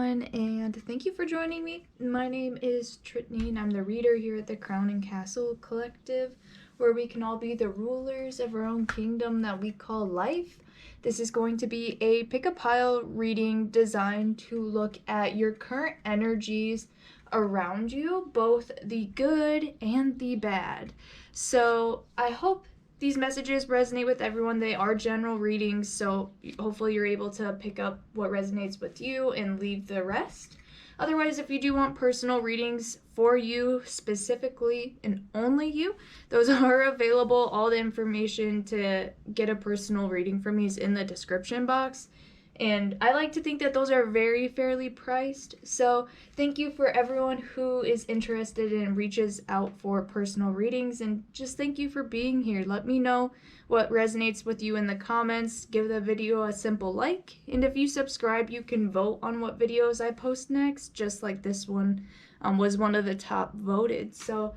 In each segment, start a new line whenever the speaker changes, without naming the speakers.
everyone, and thank you for joining me. My name is Trittany, and I'm the reader here at the Crown and Castle Collective, where we can all be the rulers of our own kingdom that we call life. This is going to be a pick-a-pile reading designed to look at your current energies around you, both the good and the bad. So I hope these messages resonate with everyone. They are general readings, so hopefully you're able to pick up what resonates with you and leave the rest. Otherwise, if you do want personal readings for you specifically and only you, those are available. All the information to get a personal reading from me is in the description box. And I like to think that those are very fairly priced. So thank you for everyone who is interested and reaches out for personal readings. And just thank you for being here. Let me know what resonates with you in the comments. Give the video a simple like. And if you subscribe, you can vote on what videos I post next, just like this one was one of the top voted. So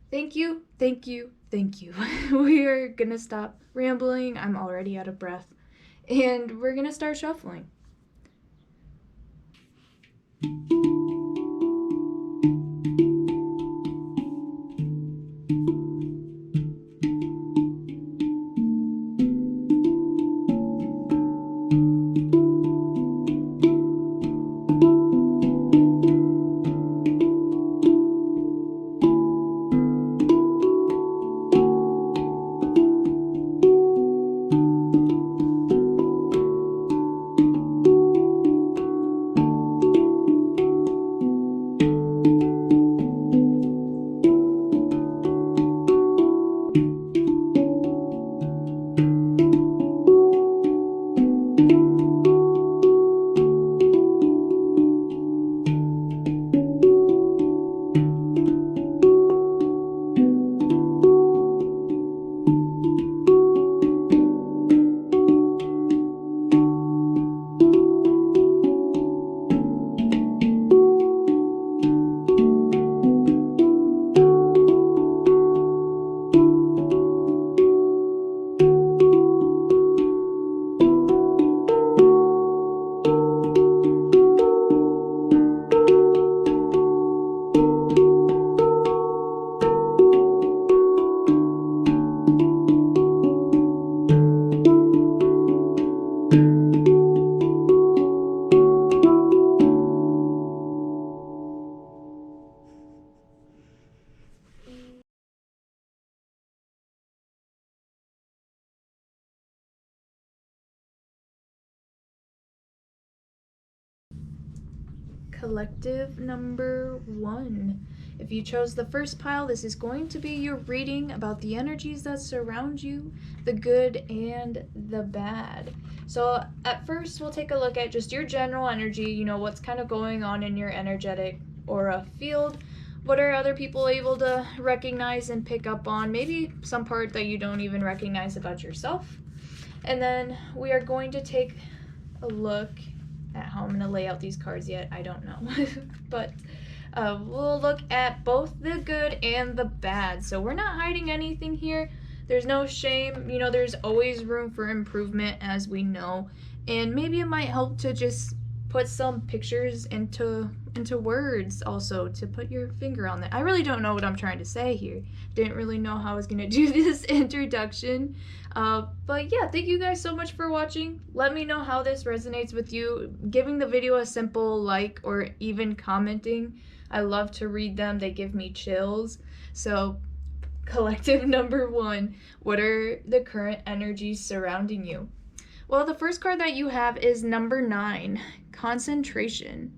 thank you, thank you, thank you. We are gonna stop rambling. I'm already out of breath. And we're gonna start shuffling. Collective number 1. If you chose the first pile, this is going to be your reading about the energies that surround you, the good and the bad. So at first, we'll take a look at just your general energy, what's kind of going on in your energetic aura field. What are other people able to recognize and pick up on? Maybe some part that you don't even recognize about yourself. And then we are going to take a look at how I'm going to lay out these cards yet. I don't know. But we'll look at both the good and the bad. So we're not hiding anything here. There's no shame. There's always room for improvement, as we know. And maybe it might help to just put some pictures into words also, to put your finger on that. I really don't know what I'm trying to say here. Didn't really know how I was going to do this introduction. But yeah, thank you guys so much for watching. Let me know how this resonates with you. Giving the video a simple like or even commenting. I love to read them. They give me chills. So collective number 1, what are the current energies surrounding you? Well, the first card that you have is number 9, concentration.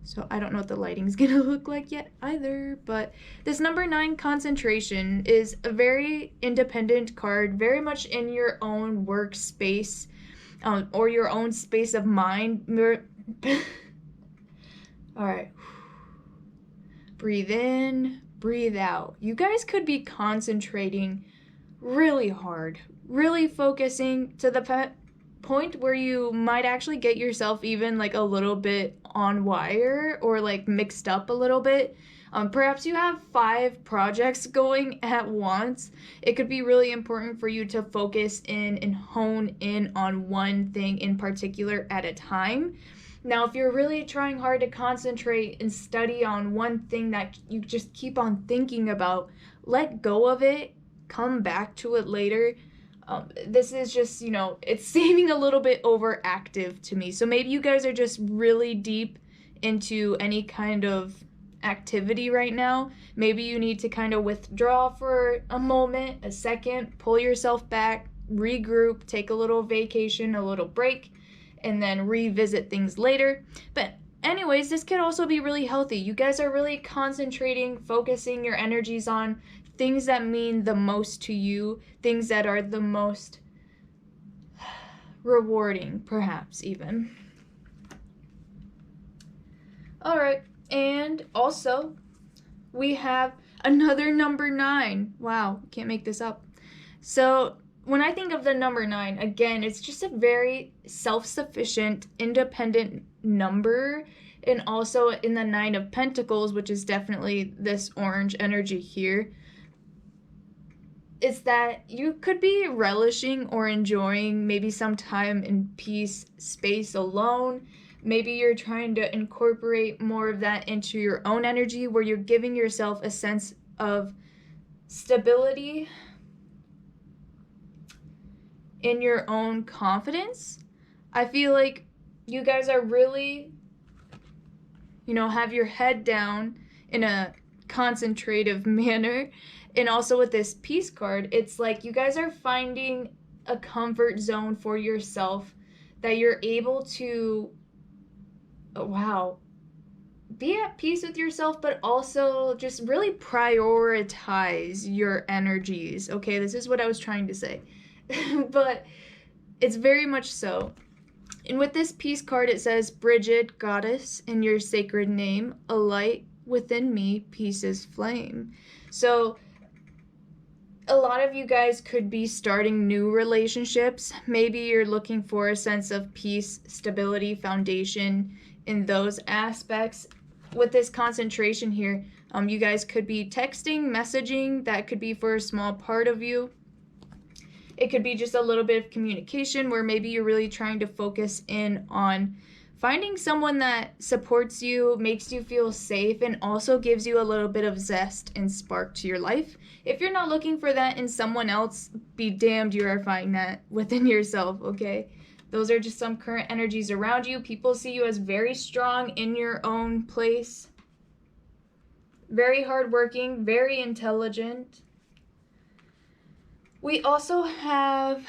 So I don't know what the lighting's gonna look like yet either, but this number 9, concentration, is a very independent card, very much in your own workspace or your own space of mind. All right. Breathe in, breathe out. You guys could be concentrating really hard, really focusing to the point where you might actually get yourself even like a little bit on wire or like mixed up a little bit. Perhaps you have 5 projects going at once. It could be really important for you to focus in and hone in on one thing in particular at a time. Now, if you're really trying hard to concentrate and study on one thing that you just keep on thinking about, let go of it, come back to it later. This is just, it's seeming a little bit overactive to me. So maybe you guys are just really deep into any kind of activity right now. Maybe you need to kind of withdraw for a moment, a second, pull yourself back, regroup, take a little vacation, a little break, and then revisit things later. But anyways, this could also be really healthy. You guys are really concentrating, focusing your energies on things that mean the most to you, things that are the most rewarding, perhaps even. All right, and also we have another number 9. Wow, can't make this up. So when I think of the number 9, again, it's just a very self-sufficient, independent number. And also in the 9 of Pentacles, which is definitely this orange energy here, it's that you could be relishing or enjoying maybe some time in peace, space alone. Maybe you're trying to incorporate more of that into your own energy, where you're giving yourself a sense of stability in your own confidence. I feel like you guys are really, have your head down in a concentrative manner. And also with this peace card, it's like you guys are finding a comfort zone for yourself that you're able to, be at peace with yourself, but also just really prioritize your energies. Okay, this is what I was trying to say. But it's very much so. And with this peace card, it says, Bridget, goddess, in your sacred name, a light within me, peace is flame. So a lot of you guys could be starting new relationships. Maybe you're looking for a sense of peace, stability, foundation in those aspects. With this concentration here, you guys could be texting, messaging. That could be for a small part of you. It could be just a little bit of communication where maybe you're really trying to focus in on finding someone that supports you, makes you feel safe, and also gives you a little bit of zest and spark to your life. If you're not looking for that in someone else, be damned you are finding that within yourself, okay? Those are just some current energies around you. People see you as very strong in your own place. Very hardworking, very intelligent. We also have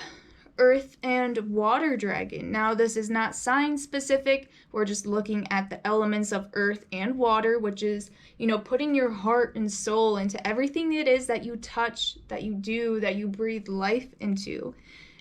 Earth and Water Dragon. Now, this is not sign specific. We're just looking at the elements of earth and water, which is, putting your heart and soul into everything it is that you touch, that you do, that you breathe life into.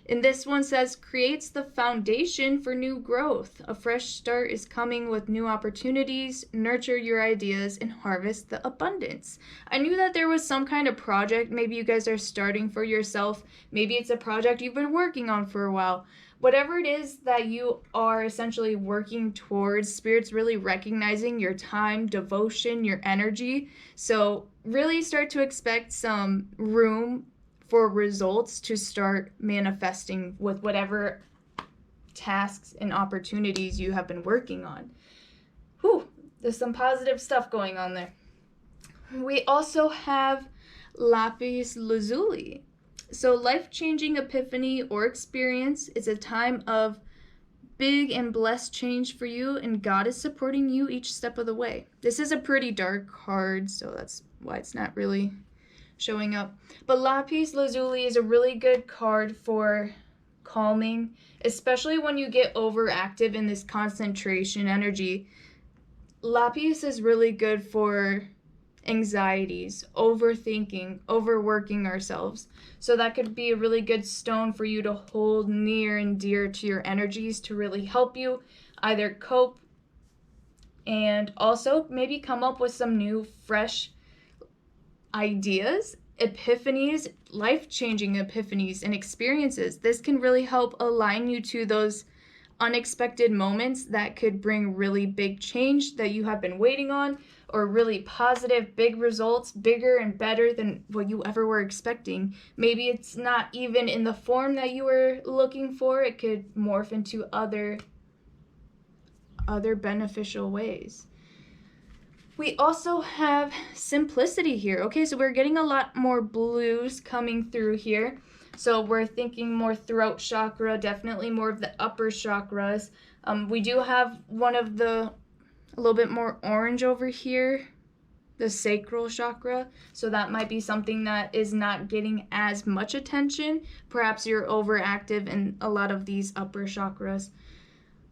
And this one says, creates the foundation for new growth. A fresh start is coming with new opportunities. Nurture your ideas and harvest the abundance. I knew that there was some kind of project maybe you guys are starting for yourself. Maybe it's a project you've been working on for a while. Whatever it is that you are essentially working towards, Spirit's really recognizing your time, devotion, your energy. So really start to expect some room for results to start manifesting with whatever tasks and opportunities you have been working on. Whew, there's some positive stuff going on there. We also have lapis lazuli. So life-changing epiphany or experience is a time of big and blessed change for you, and God is supporting you each step of the way. This is a pretty dark card, so that's why it's not really showing up. But lapis lazuli is a really good card for calming, especially when you get overactive in this concentration energy. Lapis is really good for anxieties, overthinking, overworking ourselves. So that could be a really good stone for you to hold near and dear to your energies to really help you either cope and also maybe come up with some new, fresh ideas, epiphanies, life-changing epiphanies and experiences. This can really help align you to those unexpected moments that could bring really big change that you have been waiting on, or really positive, big results, bigger and better than what you ever were expecting. Maybe it's not even in the form that you were looking for. It could morph into other other beneficial ways. We also have simplicity here. Okay, so we're getting a lot more blues coming through here. So we're thinking more throat chakra, definitely more of the upper chakras. We do have one of a little bit more orange over here, the sacral chakra. So that might be something that is not getting as much attention. Perhaps you're overactive in a lot of these upper chakras.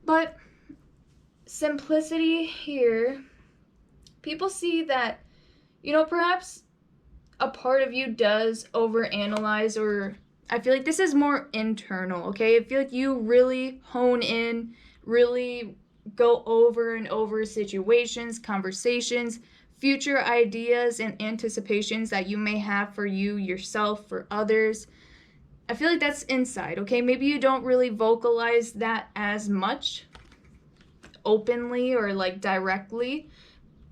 But simplicity here, people see that, perhaps a part of you does overanalyze, or I feel like this is more internal, okay? I feel like you really hone in, really go over and over situations, conversations, future ideas and anticipations that you may have for you, yourself, for others. I feel like that's inside, okay? Maybe you don't really vocalize that as much openly or like directly,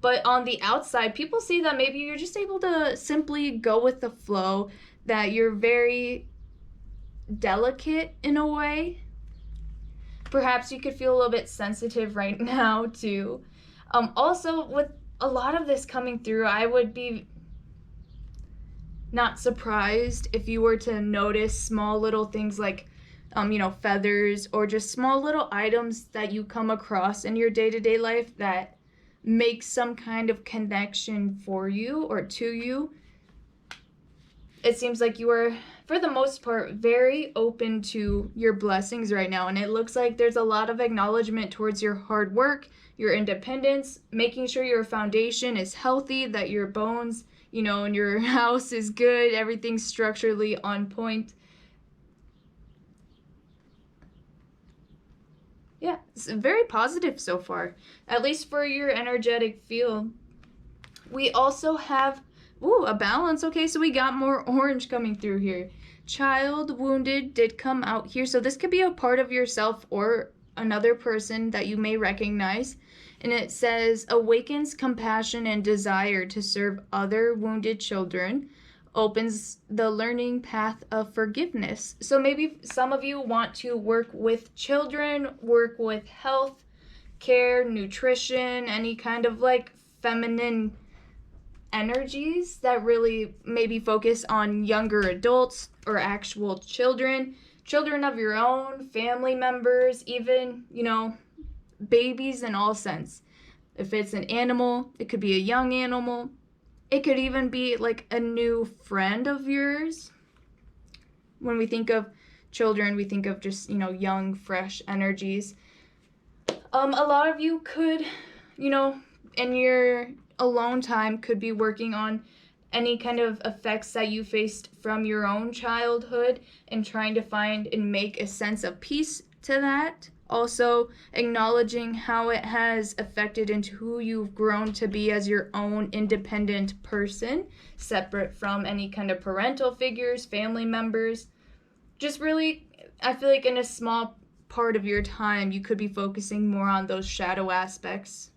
but on the outside, people see that maybe you're just able to simply go with the flow, that you're very delicate in a way. Perhaps you could feel a little bit sensitive right now too. Also, with a lot of this coming through, I would be not surprised if you were to notice small little things like feathers, or just small little items that you come across in your day-to-day life that make some kind of connection for you or to you. It seems like you are, for the most part, very open to your blessings right now, and it looks like there's a lot of acknowledgement towards your hard work, your independence, making sure your foundation is healthy, that your bones, and your house is good, everything's structurally on point. Yeah, it's very positive so far, at least for your energetic field. We also have, a balance. Okay, so we got more orange coming through here. Child wounded did come out here, so this could be a part of yourself or another person that you may recognize. And it says, awakens compassion and desire to serve other wounded children, opens the learning path of forgiveness. So maybe some of you want to work with children, work with health, care, nutrition, any kind of like feminine energies that really maybe focus on younger adults or actual children of your own, family members, even, babies in all sense. If it's an animal, it could be a young animal. It could even be like a new friend of yours. When we think of children, we think of just, young, fresh energies. A lot of you could, in your alone time, could be working on any kind of effects that you faced from your own childhood and trying to find and make a sense of peace to that. Also acknowledging how it has affected into who you've grown to be as your own independent person, separate from any kind of parental figures, family members. Just really, I feel like in a small part of your time, you could be focusing more on those shadow aspects.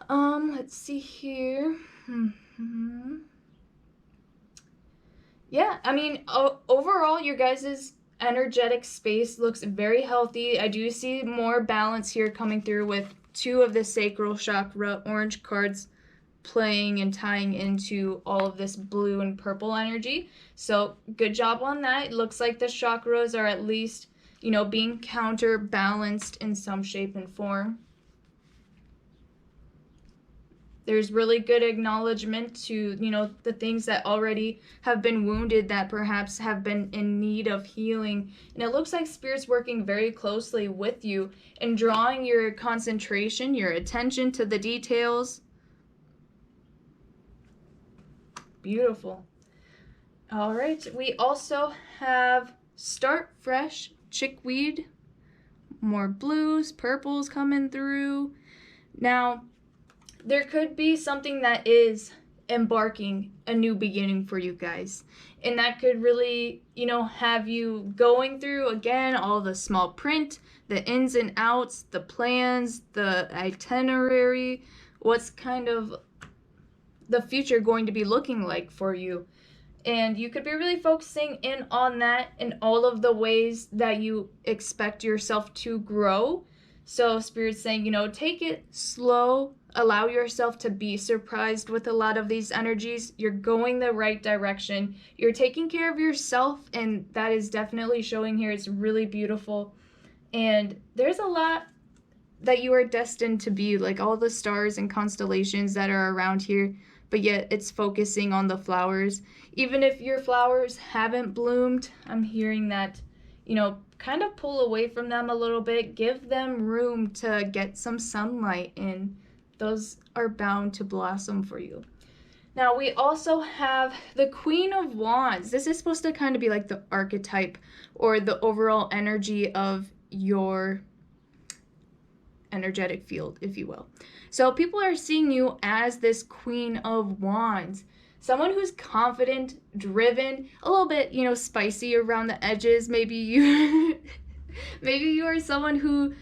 Let's see here. Yeah, I mean, overall, your guys' energetic space looks very healthy. I do see more balance here coming through with 2 of the sacral chakra orange cards playing and tying into all of this blue and purple energy. So good job on that. It looks like the chakras are at least, being counterbalanced in some shape and form. There's really good acknowledgement to, the things that already have been wounded that perhaps have been in need of healing. And it looks like Spirit's working very closely with you and drawing your concentration, your attention to the details. Beautiful. All right. We also have Start Fresh Chickweed. More blues, purples coming through. Now, there could be something that is embarking a new beginning for you guys. And that could really, have you going through, again, all the small print, the ins and outs, the plans, the itinerary, what's kind of the future going to be looking like for you. And you could be really focusing in on that in all of the ways that you expect yourself to grow. So Spirit's saying, take it slow, allow yourself to be surprised with a lot of these energies. You're going the right direction. You're taking care of yourself, and that is definitely showing here. It's really beautiful. And there's a lot that you are destined to be, like all the stars and constellations that are around here, but yet it's focusing on the flowers. Even if your flowers haven't bloomed, I'm hearing that, kind of pull away from them a little bit, give them room to get some sunlight in. Those are bound to blossom for you. Now we also have the Queen of Wands. This is supposed to kind of be like the archetype or the overall energy of your energetic field, if you will. So people are seeing you as this Queen of Wands. Someone who's confident, driven, a little bit, spicy around the edges. Maybe you maybe you are someone who,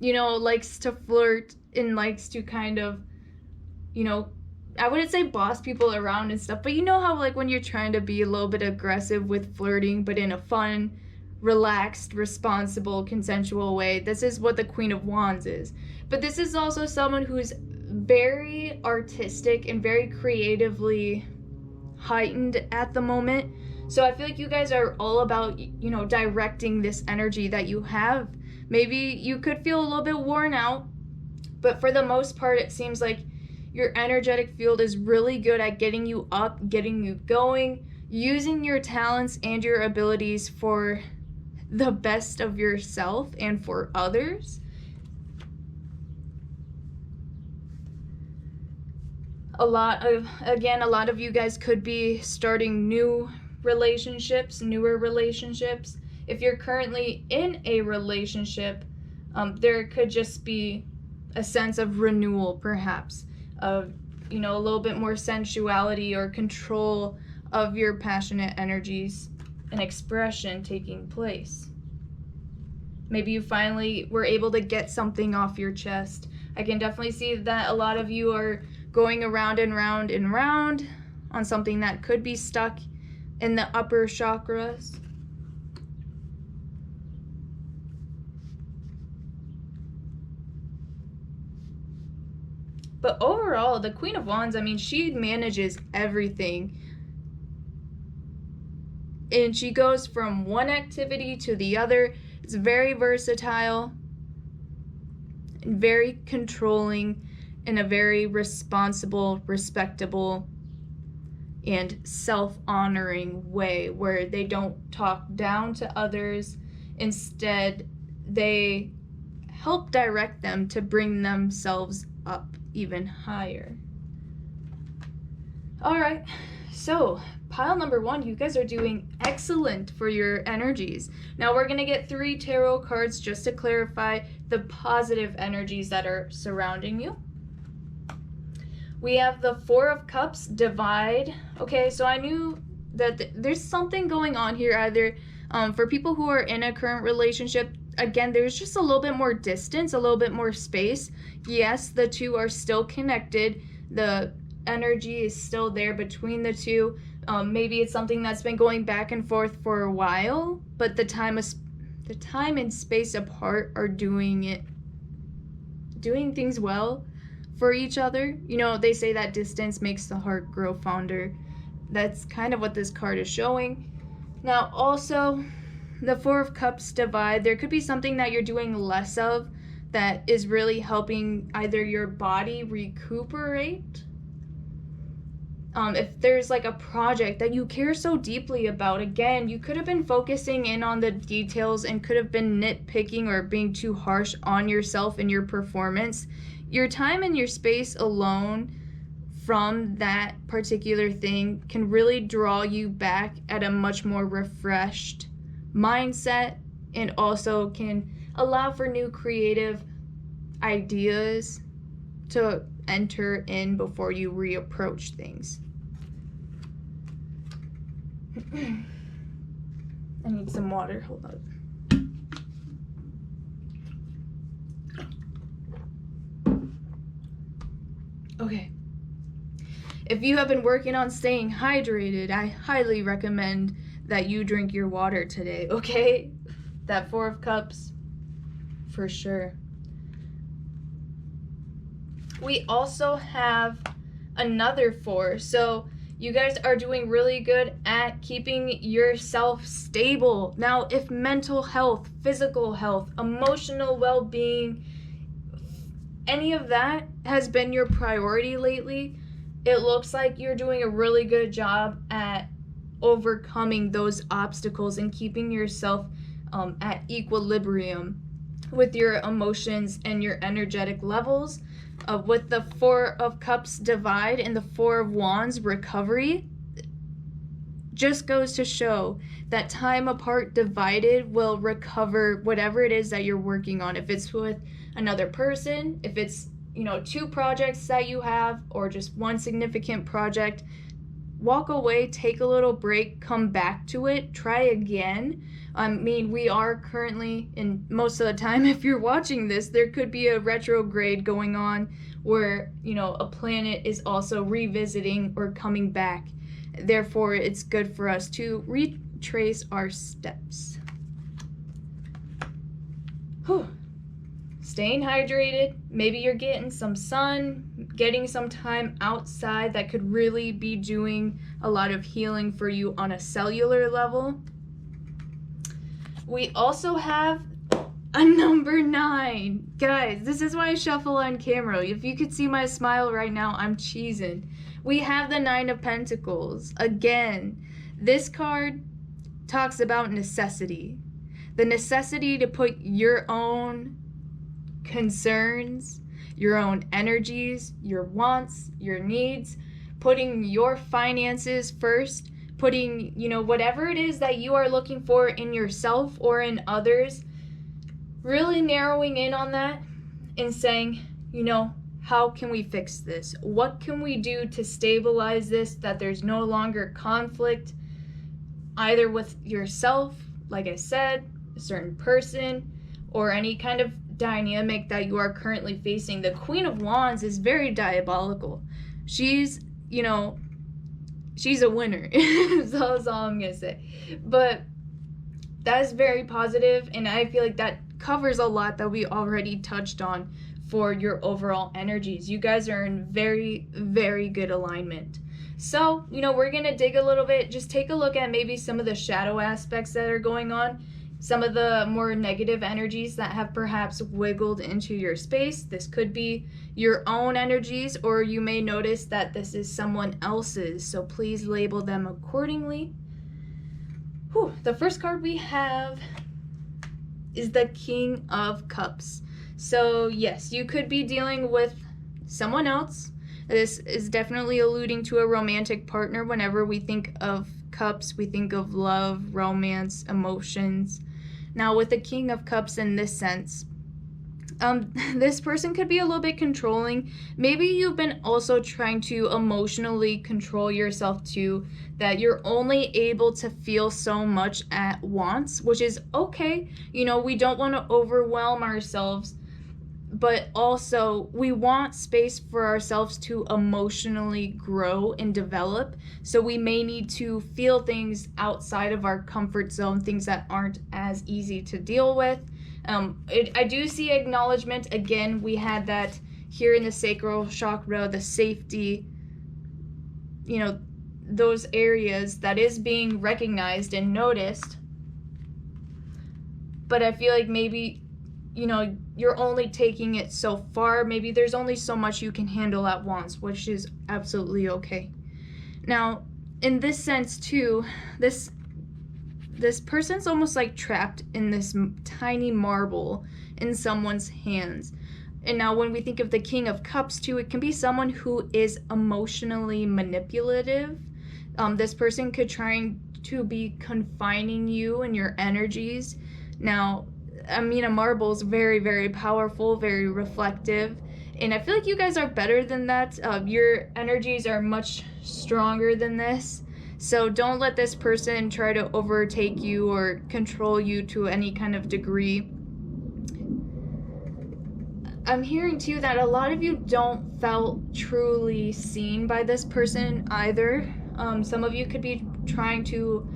likes to flirt and likes to kind of, I wouldn't say boss people around and stuff, but you know how like when you're trying to be a little bit aggressive with flirting, but in a fun, relaxed, responsible, consensual way. This is what the Queen of Wands is. But this is also someone who's very artistic and very creatively heightened at the moment. So I feel like you guys are all about, directing this energy that you have. Maybe you could feel a little bit worn out, but for the most part, it seems like your energetic field is really good at getting you up, getting you going, using your talents and your abilities for the best of yourself and for others. A lot of you guys could be starting newer relationships. If you're currently in a relationship, there could just be a sense of renewal, perhaps, of, a little bit more sensuality or control of your passionate energies and expression taking place. Maybe you finally were able to get something off your chest. I can definitely see that a lot of you are going around and round and round on something that could be stuck in the upper chakras. But overall, the Queen of Wands, she manages everything. And she goes from one activity to the other. It's very versatile and very controlling in a very responsible, respectable, and self-honoring way where they don't talk down to others. Instead, they help direct them to bring themselves up even higher. All right, so pile number 1, you guys are doing excellent for your energies. Now we're gonna get 3 tarot cards just to clarify the positive energies that are surrounding you. We have the 4 of Cups, divide. Okay, so I knew that there's something going on here, either for people who are in a current relationship. Again, there's just a little bit more distance, a little bit more space. Yes, the two are still connected. The energy is still there between the two. Maybe it's something that's been going back and forth for a while, but the time and space apart are doing things well for each other. They say that distance makes the heart grow fonder. That's kind of what this card is showing. Now, also, the 4 of Cups divide. There could be something that you're doing less of that is really helping either your body recuperate. If there's like a project that you care so deeply about, again, you could have been focusing in on the details and could have been nitpicking or being too harsh on yourself and your performance. Your time and your space alone from that particular thing can really draw you back at a much more refreshed mindset, and also can allow for new creative ideas to enter in before you reapproach things. I need some water, hold on. Okay. If you have been working on staying hydrated, I highly recommend that you drink your water today, okay? That 4 of Cups, for sure. We also have another 4. So you guys are doing really good at keeping yourself stable. Now, if mental health, physical health, emotional well-being, any of that has been your priority lately, it looks like you're doing a really good job at overcoming those obstacles and keeping yourself at equilibrium with your emotions and your energetic levels. With the 4 of Cups divide and the 4 of Wands recovery, just goes to show that time apart divided will recover whatever it is that you're working on. If it's with another person, if it's 2 projects that you have, or just one significant project, walk away, take a little break, come back to it, try again. I mean, we are currently, and most of the time if you're watching this, there could be a retrograde going on where, a planet is also revisiting or coming back. Therefore, it's good for us to retrace our steps. Whew. Staying hydrated, maybe you're getting some sun, getting some time outside that could really be doing a lot of healing for you on a cellular level. We also have a number 9. Guys, this is why I shuffle on camera. If you could see my smile right now, I'm cheesing. We have the 9 of Pentacles. Again, this card talks about necessity. The necessity to put your own concerns, your own energies, your wants, your needs, putting your finances first, putting, whatever it is that you are looking for in yourself or in others, really narrowing in on that and saying, how can we fix this? What can we do to stabilize this, that there's no longer conflict, either with yourself, like I said, a certain person, or any kind of dynamic that you are currently facing. The Queen of Wands is very diabolical. She's a winner. That's all I'm gonna say. But that is very positive, and I feel like that covers a lot that we already touched on for your overall energies. You guys are in very, very good alignment. So, we're gonna dig a little bit, just take a look at maybe some of the shadow aspects that are going on, some of the more negative energies that have perhaps wiggled into your space. This could be your own energies, or you may notice that this is someone else's, so please label them accordingly. Whew. The first card we have is the King of Cups. So yes, you could be dealing with someone else. This is definitely alluding to a romantic partner. Whenever we think of cups, we think of love, romance, emotions. Now with the King of Cups in this sense, this person could be a little bit controlling. Maybe you've been also trying to emotionally control yourself too, that you're only able to feel so much at once, which is okay. We don't want to overwhelm ourselves, but also we want space for ourselves to emotionally grow and develop. So we may need to feel things outside of our comfort zone, things that aren't as easy to deal with. I do see acknowledgement. Again, we had that here in the sacral chakra, the safety, those areas that is being recognized and noticed. But I feel like maybe, you're only taking it so far. Maybe there's only so much you can handle at once, which is absolutely okay. Now, in this sense too, this person's almost like trapped in this tiny marble in someone's hands. And now when we think of the King of Cups too, it can be someone who is emotionally manipulative. This person could try to be confining you and your energies. Now, a marble is very, very powerful, very reflective. And I feel like you guys are better than that. Your energies are much stronger than this. So don't let this person try to overtake you or control you to any kind of degree. I'm hearing too that a lot of you don't felt truly seen by this person either. Some of you could be trying to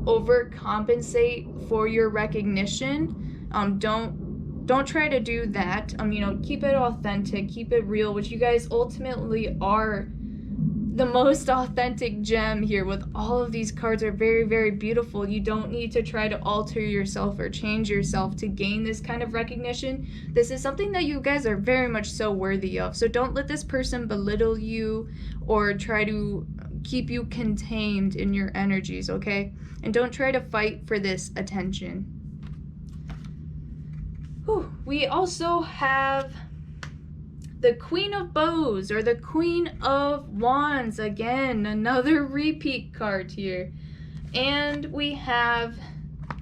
overcompensate for your recognition. Don't don't try to do that. You know, keep it authentic, keep it real, which you guys ultimately are. The most authentic gem here with all of these cards are very, very beautiful. You don't need to try to alter yourself or change yourself to gain this kind of recognition. This is something that you guys are very much so worthy of. So don't let this person belittle you or try to keep you contained in your energies, okay? And don't try to fight for this attention. Whew. We also have the Queen of Bows or the Queen of Wands. Again, another repeat card here. And we have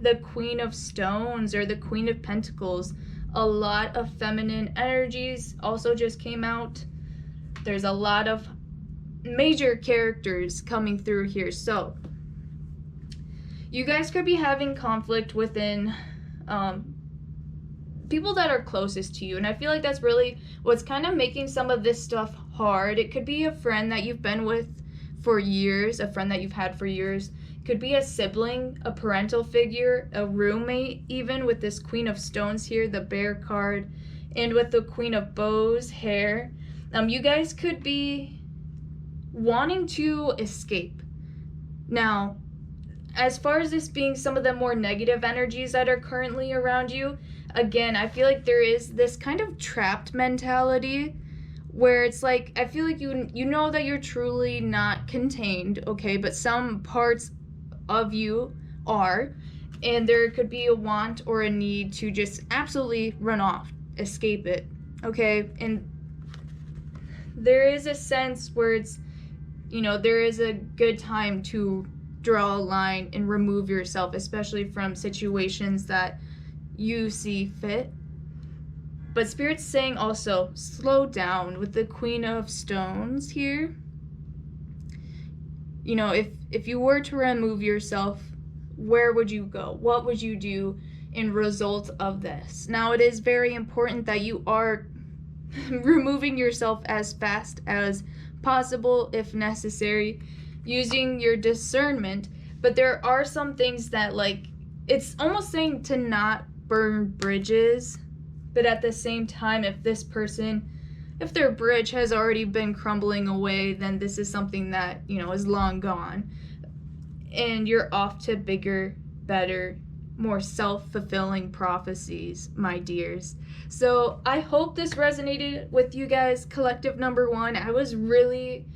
the Queen of Stones or the Queen of Pentacles. A lot of feminine energies also just came out. There's a lot of major characters coming through here. So you guys could be having conflict within people that are closest to you, and I feel like that's really what's kind of making some of this stuff hard. It could be a friend that you've been with for years, a friend that you've had for years. It could be a sibling, a parental figure, a roommate, even with this Queen of Stones here, the Bear card, and with the Queen of Bows, hair. You guys could be wanting to escape. Now, as far as this being some of the more negative energies that are currently around you, again, I feel like there is this kind of trapped mentality where it's like, I feel like you know that you're truly not contained, okay, but some parts of you are, and there could be a want or a need to just absolutely run off, escape it, okay? And there is a sense where it's, you know, there is a good time to draw a line and remove yourself, especially from situations that you see fit. But Spirit's saying also, slow down with the Queen of Stones here. You know, if you were to remove yourself, where would you go? What would you do in result of this? Now, it is very important that you are removing yourself as fast as possible, if necessary, using your discernment. But there are some things that, like, it's almost saying to not burn bridges, but at the same time, if this person, if their bridge has already been crumbling away, then this is something that, you know, is long gone, and you're off to bigger, better, more self-fulfilling prophecies, my dears. So I hope this resonated with you guys, collective number one. I was really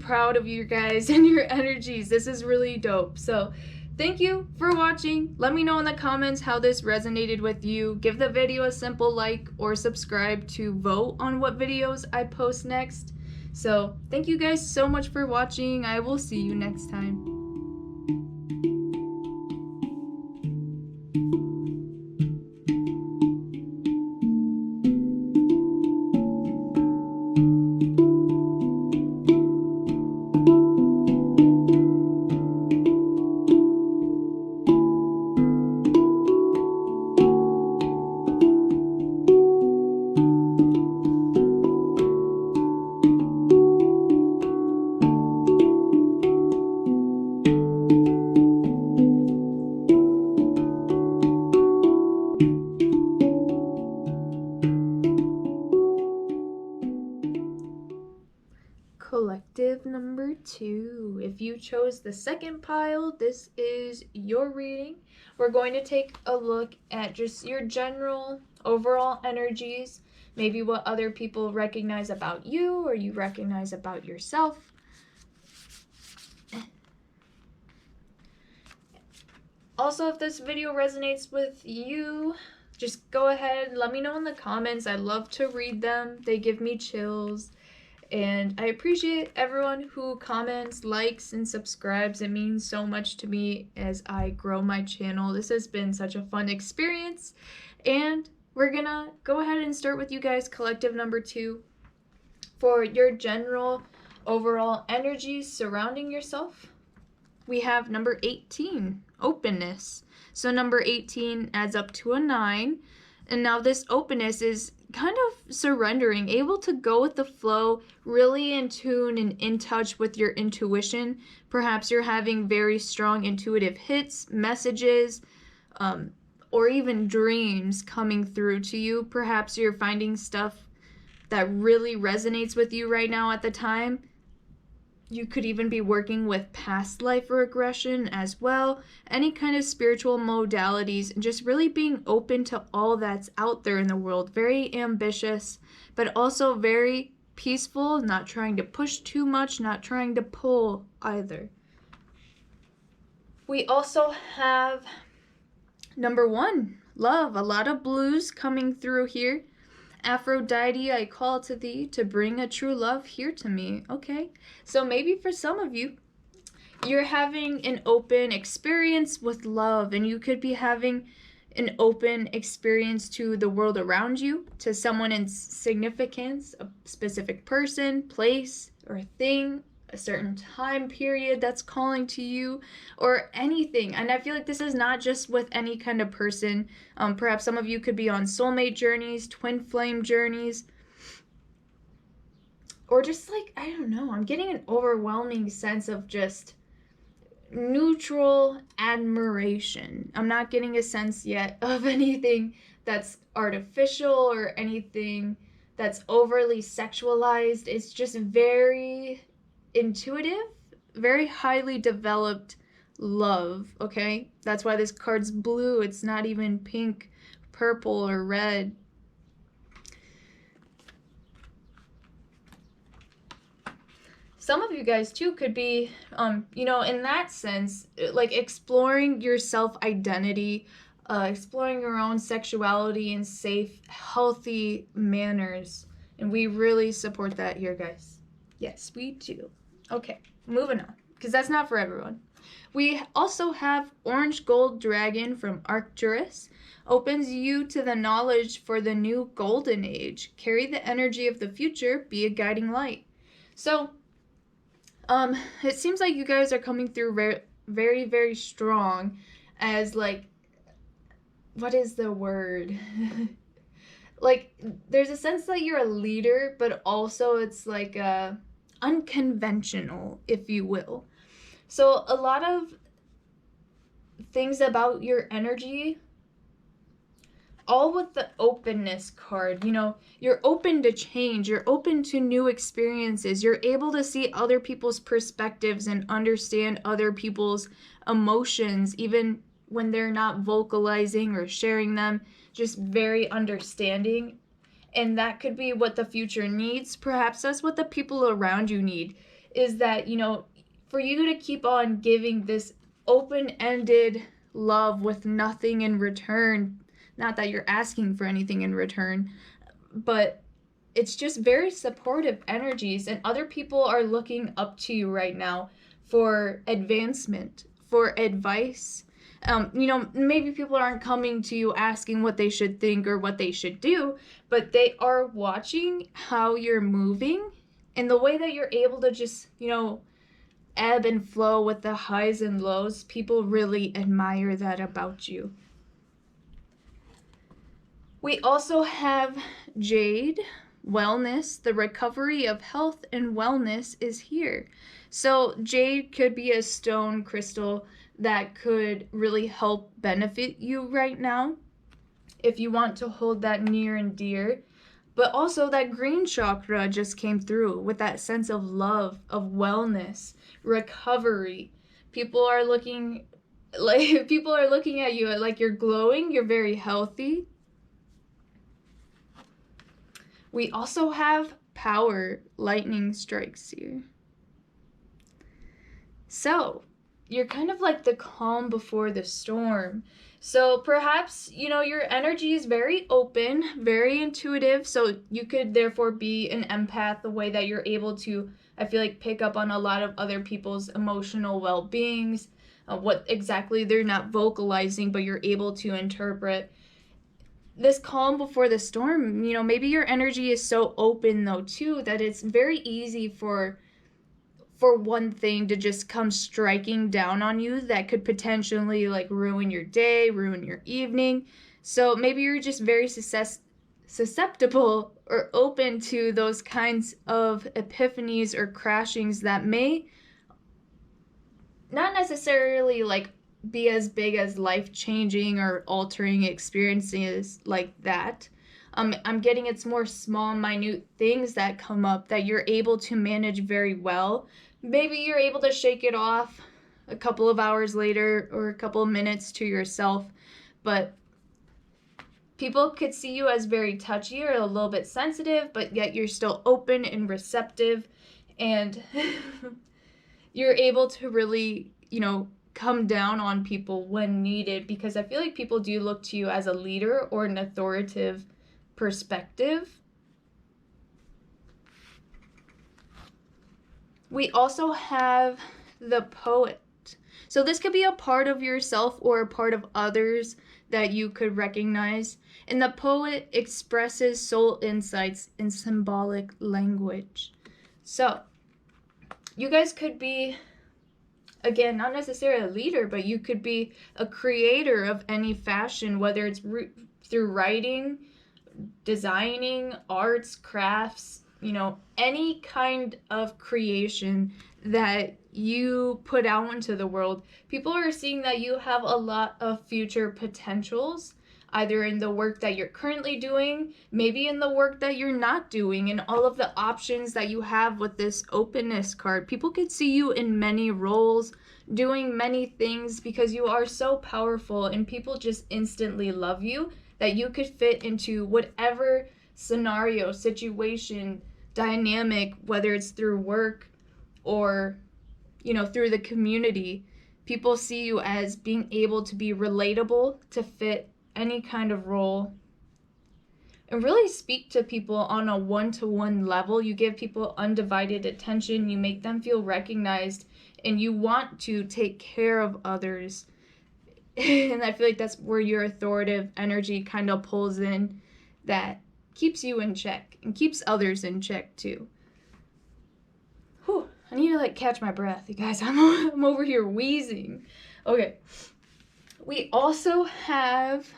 proud of you guys and your energies. This is really dope. So thank you for watching. Let me know in the comments how this resonated with you. Give the video a simple like or subscribe to vote on what videos I post next. So thank you guys so much for watching. I will see you next time. Collective number two. If you chose the second pile, this is your reading. We're going to take a look at just your general overall energies, maybe what other people recognize about you or you recognize about yourself. Also, if this video resonates with you, just go ahead and let me know in the comments. I love to read them. They give me chills. And I appreciate everyone who comments, likes, and subscribes. It means so much to me as I grow my channel. This has been such a fun experience. And we're gonna go ahead and start with you guys, collective number two. For your general overall energies surrounding yourself, we have number 18, openness. So number 18 adds up to a 9. And now this openness is kind of surrendering, able to go with the flow, really in tune and in touch with your intuition. Perhaps you're having very strong intuitive hits, messages, or even dreams coming through to you. Perhaps you're finding stuff that really resonates with you right now at the time. You could even be working with past life regression as well, any kind of spiritual modalities, and just really being open to all that's out there in the world. Very ambitious, but also very peaceful, not trying to push too much, not trying to pull either. We also have number 1, love. A lot of blues coming through here. Aphrodite, I call to thee to bring a true love here to me. Okay, so maybe for some of you, you're having an open experience with love, and you could be having an open experience to the world around you, to someone in significance, a specific person, place, or thing, a certain time period that's calling to you, or anything. And I feel like this is not just with any kind of person. Perhaps some of you could be on soulmate journeys, twin flame journeys, or just like, I don't know, I'm getting an overwhelming sense of just neutral admiration. I'm not getting a sense yet of anything that's artificial or anything that's overly sexualized. It's just very intuitive, very highly developed love, okay? That's why this card's blue. It's not even pink, purple, or red. Some of you guys too could be, in that sense, like exploring your self-identity, exploring your own sexuality in safe, healthy manners. And we really support that here, guys. Yes, we do. Okay, moving on, because that's not for everyone. We also have Orange Gold Dragon from Arcturus. Opens you to the knowledge for the new golden age. Carry the energy of the future. Be a guiding light. So, it seems like you guys are coming through very, very, very strong as, like, what is the word? Like, there's a sense that you're a leader, but also it's like unconventional, if you will. So a lot of things about your energy, all with the openness card, you're open to change, you're open to new experiences, you're able to see other people's perspectives and understand other people's emotions, even when they're not vocalizing or sharing them, just very understanding. And that could be what the future needs. Perhaps that's what the people around you need, is that, for you to keep on giving this open-ended love with nothing in return. Not that you're asking for anything in return, but it's just very supportive energies, and other people are looking up to you right now for advancement, for advice. Maybe people aren't coming to you asking what they should think or what they should do, but they are watching how you're moving and the way that you're able to just, ebb and flow with the highs and lows. People really admire that about you. We also have Jade, wellness. The recovery of health and wellness is here. So Jade could be a stone crystal that could really help benefit you right now if you want to hold that near and dear. But also that green chakra just came through with that sense of love, of wellness, recovery. People are looking at you like you're glowing, you're very healthy. We also have power, lightning strikes here. So, you're kind of like the calm before the storm. So perhaps, your energy is very open, very intuitive, so you could therefore be an empath, the way that you're able to, I feel like, pick up on a lot of other people's emotional well-beings, what exactly they're not vocalizing, but you're able to interpret. This calm before the storm, maybe your energy is so open, though, too, that it's very easy for one thing to just come striking down on you that could potentially ruin your day, ruin your evening. So maybe you're just very susceptible or open to those kinds of epiphanies or crashings that may not necessarily be as big as life-changing or altering experiences like that. I'm getting it's more small, minute things that come up that you're able to manage very well. Maybe you're able to shake it off a couple of hours later or a couple of minutes to yourself, but people could see you as very touchy or a little bit sensitive, but yet you're still open and receptive, and you're able to really, come down on people when needed, because I feel like people do look to you as a leader or an authoritative perspective. We also have the poet. So this could be a part of yourself or a part of others that you could recognize. And the poet expresses soul insights in symbolic language. So you guys could be, again, not necessarily a leader, but you could be a creator of any fashion, whether it's through writing, designing, arts, crafts, any kind of creation that you put out into the world. People are seeing that you have a lot of future potentials, either in the work that you're currently doing, maybe in the work that you're not doing, and all of the options that you have with this openness card. People could see you in many roles, doing many things, because you are so powerful and people just instantly love you, that you could fit into whatever scenario, situation, dynamic, whether it's through work or, through the community. People see you as being able to be relatable, to fit any kind of role, and really speak to people on a one-to-one level. You give people undivided attention, you make them feel recognized, and you want to take care of others. And I feel like that's where your authoritative energy kind of pulls in, that keeps you in check and keeps others in check too. Whew, I need to catch my breath, you guys. I'm over here wheezing. Okay. We also have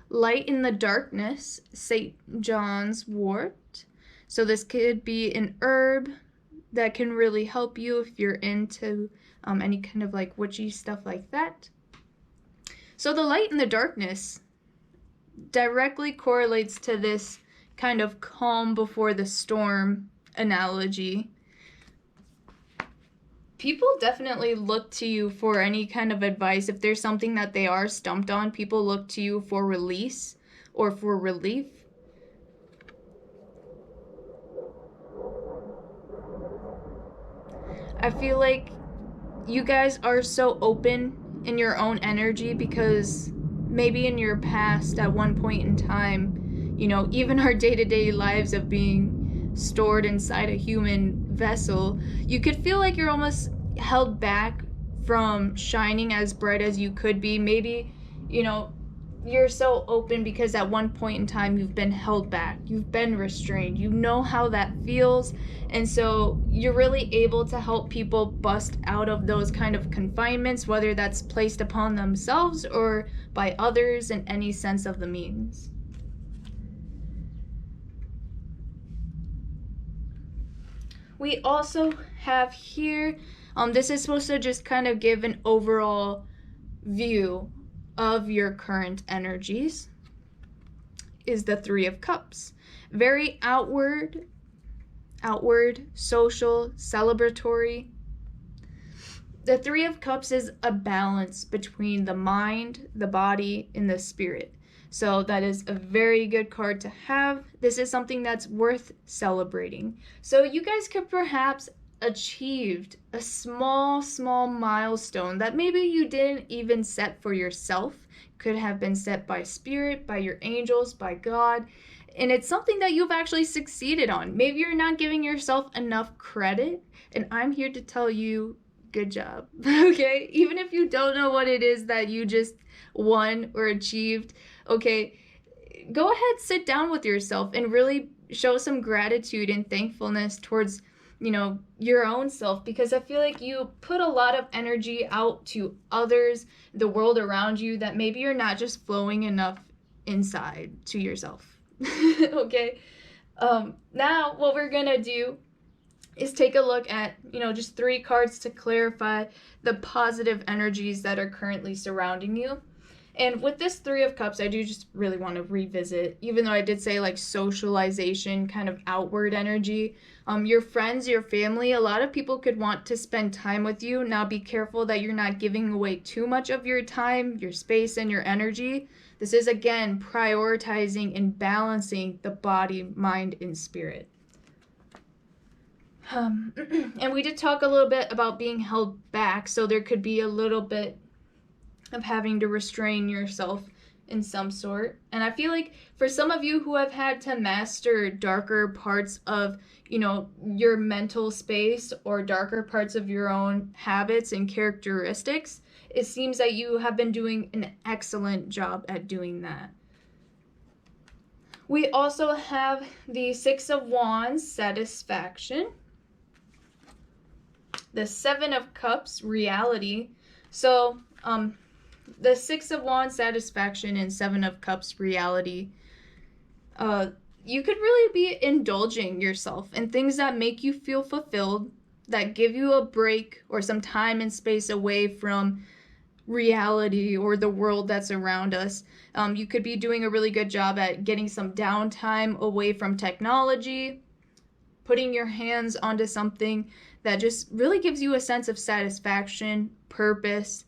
light in the darkness, St. John's wort. So this could be an herb that can really help you if you're into any kind of witchy stuff like that. So the light in the darkness directly correlates to this kind of calm before the storm analogy. People definitely look to you for any kind of advice. If there's something that they are stumped on, people look to you for release or for relief. I feel like you guys are so open in your own energy, because maybe in your past at one point in time, even our day-to-day lives of being stored inside a human vessel, you could feel like you're almost held back from shining as bright as you could be. Maybe, you're so open because at one point in time you've been held back, you've been restrained, you know how that feels, and so you're really able to help people bust out of those kind of confinements, whether that's placed upon themselves or by others in any sense of the means. We also have here, this is supposed to just kind of give an overall view of your current energies, is the Three of Cups. Very outward, social, celebratory. The Three of Cups is a balance between the mind, the body, and the spirit. So that is a very good card to have. This is something that's worth celebrating. So you guys could perhaps achieved a small milestone that maybe you didn't even set for yourself. Could have been set by spirit, by your angels, by God, and it's something that you've actually succeeded on. Maybe you're not giving yourself enough credit, and I'm here to tell you, good job. Okay, even if you don't know what it is that you just won or achieved, okay, go ahead, sit down with yourself and really show some gratitude and thankfulness towards your own self, because I feel like you put a lot of energy out to others, the world around you, that maybe you're not just flowing enough inside to yourself. Okay, now what we're gonna do is take a look at, just 3 cards to clarify the positive energies that are currently surrounding you. And with this 3 of Cups, I do just really want to revisit, even though I did say like socialization, kind of outward energy. Your friends, your family, a lot of people could want to spend time with you. Now be careful that you're not giving away too much of your time, your space, and your energy. This is, again, prioritizing and balancing the body, mind, and spirit. And we did talk a little bit about being held back, so there could be a little bit of having to restrain yourself in some sort. And I feel like for some of you who have had to master darker parts of, your mental space or darker parts of your own habits and characteristics, it seems that you have been doing an excellent job at doing that. We also have the 6 of Wands, satisfaction. The 7 of Cups, reality. So, the 6 of Wands, satisfaction, and 7 of Cups, reality. You could really be indulging yourself in things that make you feel fulfilled, that give you a break or some time and space away from reality or the world that's around us. You could be doing a really good job at getting some downtime away from technology, putting your hands onto something that just really gives you a sense of satisfaction, purpose,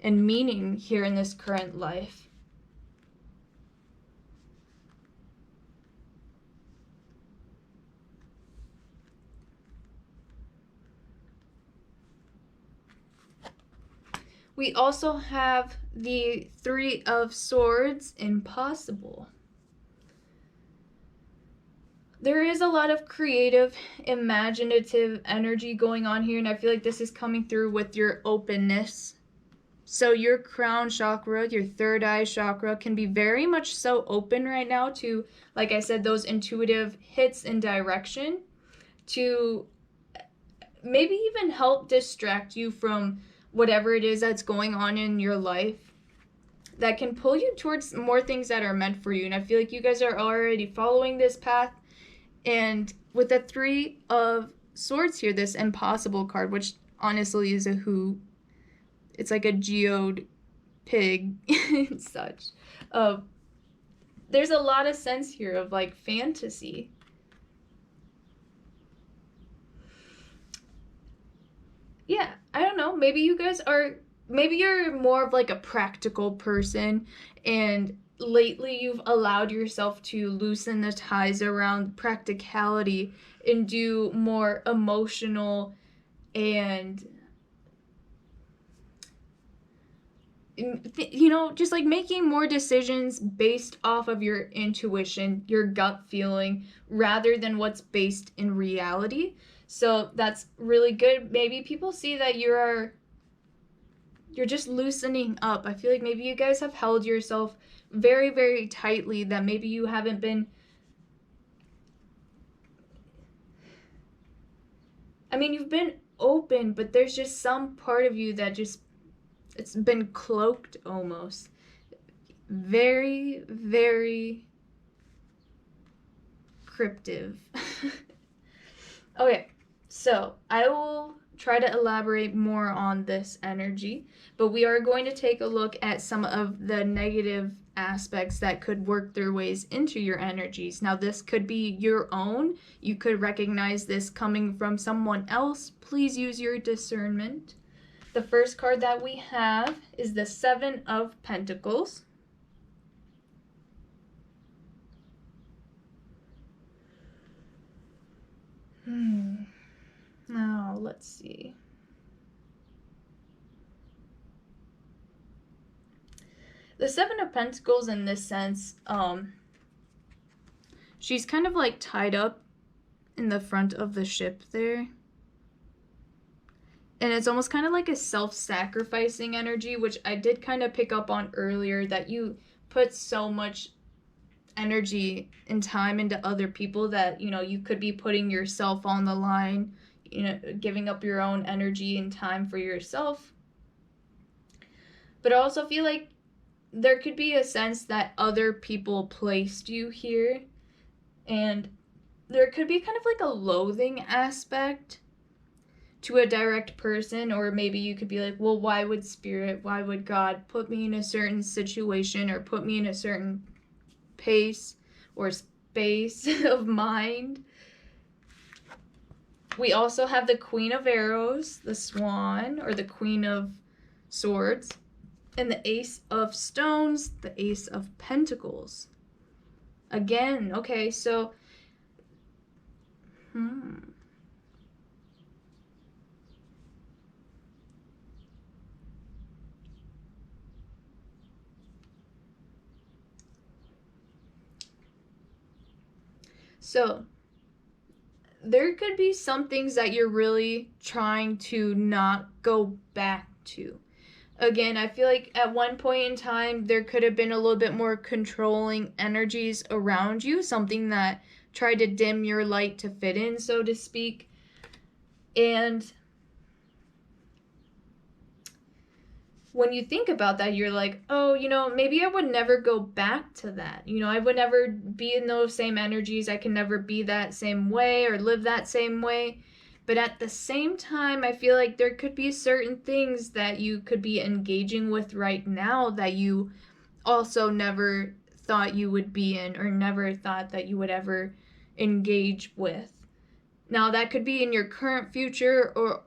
and meaning here in this current life. We also have the 3 of Swords, impossible. There is a lot of creative, imaginative energy going on here, and I feel like this is coming through with your openness. So your crown chakra, your third eye chakra, can be very much so open right now to, like I said, those intuitive hits and direction to maybe even help distract you from whatever it is that's going on in your life that can pull you towards more things that are meant for you. And I feel like you guys are already following this path. And with the 3 of Swords here, this impossible card, which honestly is a who, it's like a geode pig and such. There's a lot of sense here of like fantasy. Yeah, I don't know. Maybe you're more of like a practical person, and lately you've allowed yourself to loosen the ties around practicality and do more emotional and just like making more decisions based off of your intuition, your gut feeling, rather than what's based in reality. So that's really good. Maybe people see that you're just loosening up. I feel like maybe you guys have held yourself very, very tightly, that maybe you haven't been, you've been open, but there's just some part of you that just, it's been cloaked almost. Very, very cryptic. Okay, so I will try to elaborate more on this energy, but we are going to take a look at some of the negative aspects that could work their ways into your energies. Now, this could be your own. You could recognize this coming from someone else. Please use your discernment. The first card that we have is the 7 of Pentacles. Now, let's see. The 7 of Pentacles, in this sense, she's kind of like tied up in the front of the ship there. And it's almost kind of like a self-sacrificing energy, which I did kind of pick up on earlier, that you put so much energy and time into other people that, you could be putting yourself on the line, giving up your own energy and time for yourself. But I also feel like there could be a sense that other people placed you here, and there could be kind of like a loathing aspect to a direct person, or maybe you could be like, well, why would God put me in a certain situation or put me in a certain pace or space of mind? We also have the Queen of Arrows, the Swan, or the Queen of Swords, and the Ace of Stones, the Ace of Pentacles. Again, okay, so So, there could be some things that you're really trying to not go back to. Again, I feel like at one point in time, there could have been a little bit more controlling energies around you, something that tried to dim your light to fit in, so to speak. And when you think about that, you're like, oh, maybe I would never go back to that. I would never be in those same energies. I can never be that same way or live that same way. But at the same time, I feel like there could be certain things that you could be engaging with right now that you also never thought you would be in or never thought that you would ever engage with. Now, that could be in your current future or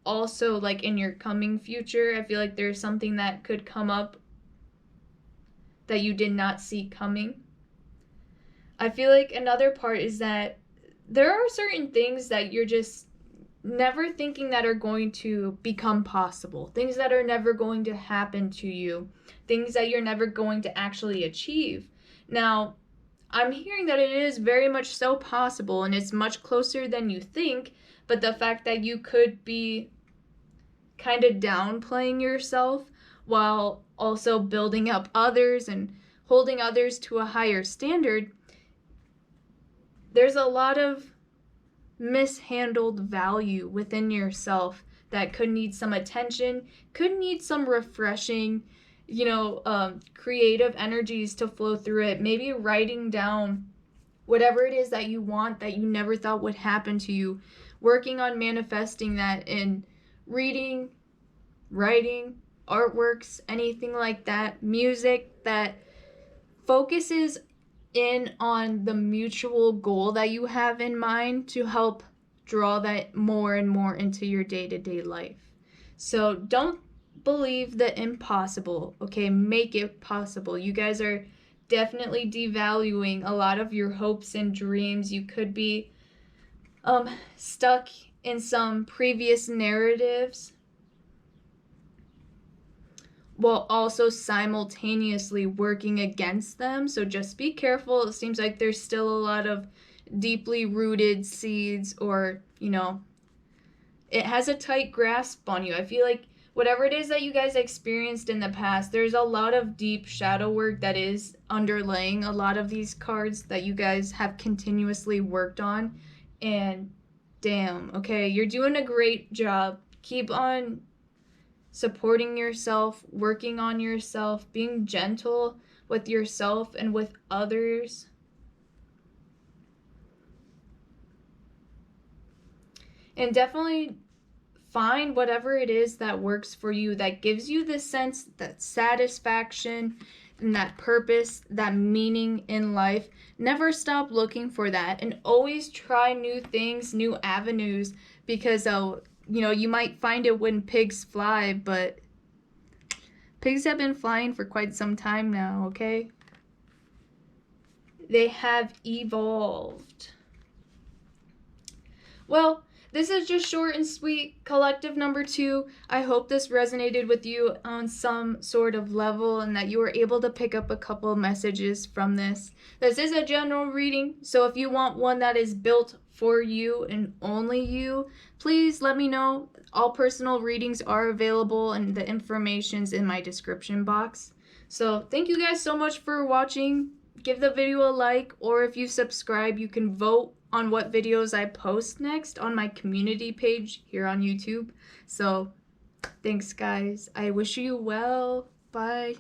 also like in your coming future. I feel like there's something that could come up that you did not see coming. I feel like another part is that there are certain things that you're just never thinking that are going to become possible, things that are never going to happen to you, things that you're never going to actually achieve. Now, I'm hearing that it is very much so possible and it's much closer than you think, but the fact that you could be kind of downplaying yourself while also building up others and holding others to a higher standard, there's a lot of mishandled value within yourself that could need some attention, could need some refreshing, creative energies to flow through it. Maybe writing down whatever it is that you want that you never thought would happen to you, working on manifesting that in reading, writing, artworks, anything like that, music that focuses in on the mutual goal that you have in mind to help draw that more and more into your day-to-day life. So don't believe the impossible, okay? Make it possible. You guys are definitely devaluing a lot of your hopes and dreams. You could be stuck in some previous narratives while also simultaneously working against them. So just be careful. It seems like there's still a lot of deeply rooted seeds, or, it has a tight grasp on you. I feel like whatever it is that you guys experienced in the past, there's a lot of deep shadow work that is underlaying a lot of these cards that you guys have continuously worked on. And damn, okay, you're doing a great job. Keep on supporting yourself, working on yourself, being gentle with yourself and with others. And definitely find whatever it is that works for you, that gives you the sense, that satisfaction, and that purpose, that meaning in life. Never stop looking for that, and always try new things, new avenues, because you might find it when pigs fly, but pigs have been flying for quite some time now, okay? They have evolved. Well, this is just short and sweet, collective number 2. I hope this resonated with you on some sort of level and that you were able to pick up a couple of messages from this. This is a general reading, so if you want one that is built for you and only you, please let me know. All personal readings are available and the information's in my description box. So thank you guys so much for watching. Give the video a like, or if you subscribe, you can vote on what videos I post next on my community page here on YouTube. So thanks guys. I wish you well. Bye.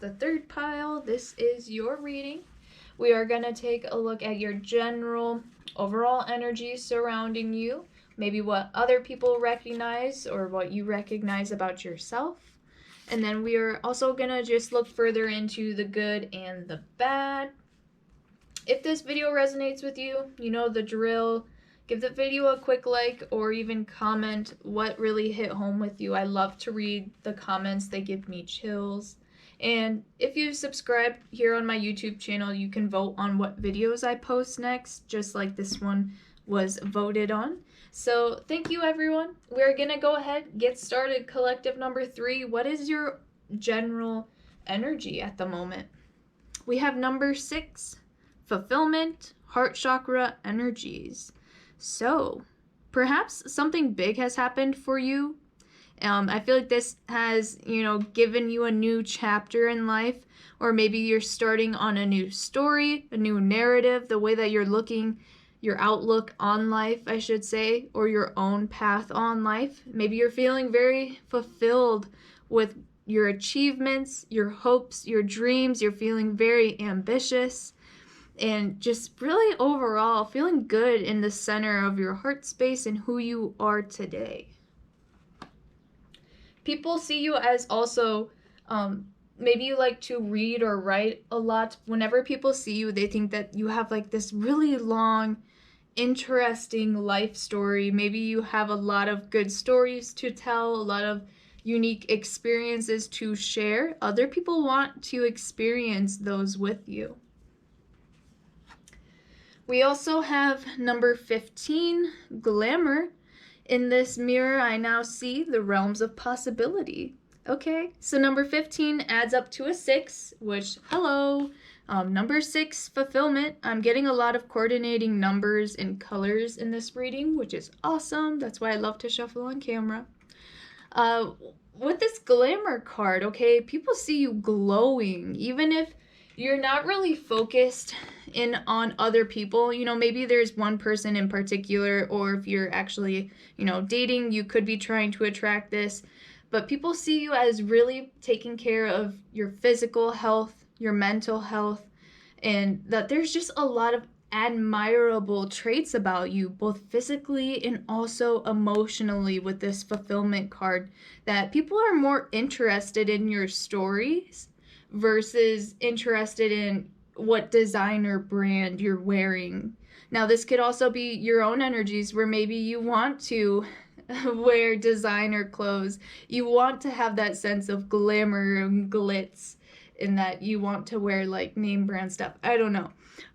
the third pile, this is your reading. We are going to take a look at your general overall energy surrounding you, maybe what other people recognize or what you recognize about yourself. And then we are also going to just look further into the good and the bad. If this video resonates with you, you know the drill. Give the video a quick like or even comment what really hit home with you. I love to read the comments, they give me chills. And if you subscribe here on my YouTube channel, you can vote on what videos I post next, just like this one was voted on. So thank you, everyone. We're going to go ahead, get started. Collective number 3, what is your general energy at the moment? We have number 6, fulfillment, heart chakra energies. So, perhaps something big has happened for you. I feel like this has, given you a new chapter in life, or maybe you're starting on a new story, a new narrative, the way that you're looking, your outlook on life, I should say, or your own path on life. Maybe you're feeling very fulfilled with your achievements, your hopes, your dreams. You're feeling very ambitious. And just really overall feeling good in the center of your heart space and who you are today. People see you as also, maybe you like to read or write a lot. Whenever people see you, they think that you have like this really long, interesting life story. Maybe you have a lot of good stories to tell, a lot of unique experiences to share. Other people want to experience those with you. We also have number 15, glamour. In this mirror, I now see the realms of possibility. Okay, so number 15 adds up to a 6, which, hello. Number 6, fulfillment. I'm getting a lot of coordinating numbers and colors in this reading, which is awesome. That's why I love to shuffle on camera. With this glamour card, okay, people see you glowing, even if you're not really focused in on other people. Maybe there's one person in particular, or if you're actually, dating, you could be trying to attract this. But people see you as really taking care of your physical health, your mental health, and that there's just a lot of admirable traits about you, both physically and also emotionally, with this fulfillment card, that people are more interested in your stories versus interested in what designer brand you're wearing. Now, this could also be your own energies, where maybe you want to wear designer clothes. You want to have that sense of glamour and glitz, in that you want to wear like name brand stuff. I don't know.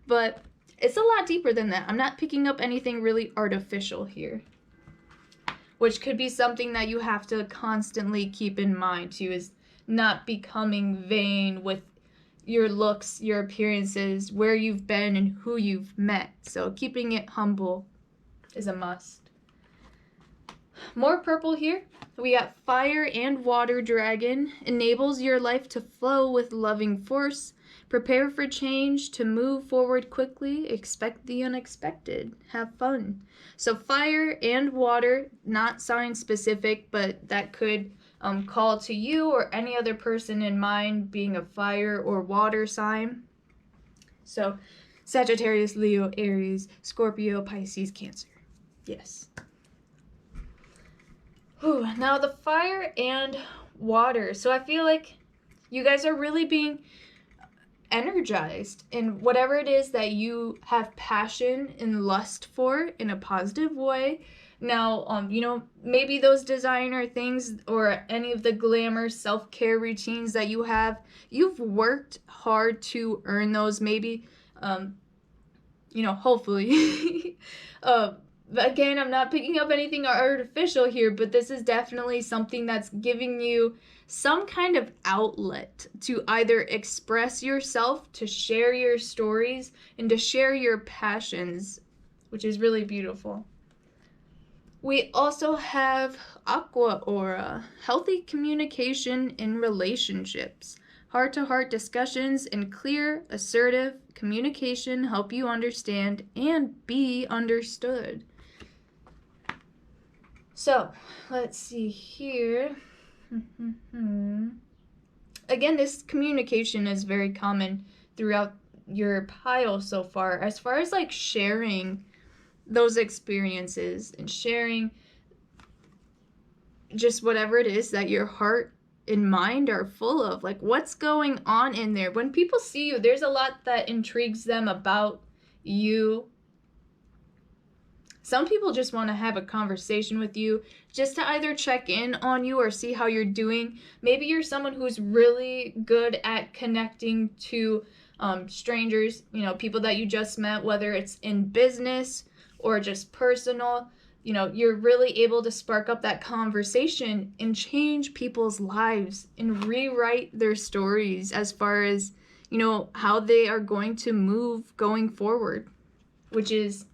But it's a lot deeper than that. I'm not picking up anything really artificial here, which could be something that you have to constantly keep in mind too, is not becoming vain with your looks, your appearances, where you've been, and who you've met. So keeping it humble is a must. More purple here. We got fire and water dragon. Enables your life to flow with loving force. Prepare for change, to move forward quickly. Expect the unexpected. Have fun. So fire and water, not sign specific, but that could call to you or any other person in mind being a fire or water sign. So Sagittarius, Leo, Aries, Scorpio, Pisces, Cancer. Yes. Whew, now the fire and water. So I feel like you guys are really being energized in whatever it is that you have passion and lust for in a positive way. Now, maybe those designer things or any of the glamour self-care routines that you have, you've worked hard to earn those, maybe, hopefully. But again, I'm not picking up anything artificial here, but this is definitely something that's giving you some kind of outlet to either express yourself, to share your stories, and to share your passions, which is really beautiful. We also have aqua aura, healthy communication in relationships. Heart-to-heart discussions and clear, assertive communication help you understand and be understood. So, let's see here. again, this communication is very common throughout your pile so far, as far as like sharing those experiences and sharing just whatever it is that your heart and mind are full of, like what's going on in there. When people see you, there's a lot that intrigues them about you. Some people just want to have a conversation with you, just to either check in on you or see how you're doing. Maybe you're someone who's really good at connecting to strangers, you know, people that you just met, whether it's in business or just personal. You know, you're really able to spark up that conversation and change people's lives and rewrite their stories as far as, you know, how they are going to move going forward, which is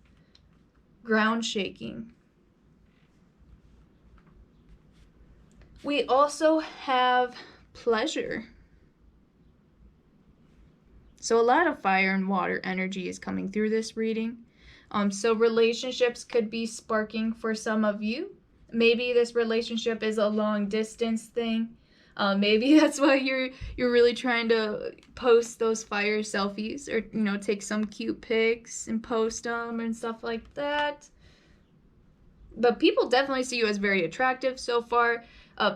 ground shaking. We also have pleasure. So a lot of fire and water energy is coming through this reading. So relationships could be sparking for some of you. Maybe this relationship is a long distance thing. Maybe that's why you're really trying to post those fire selfies, or you know, take some cute pics and post them and stuff like that. But people definitely see you as very attractive so far.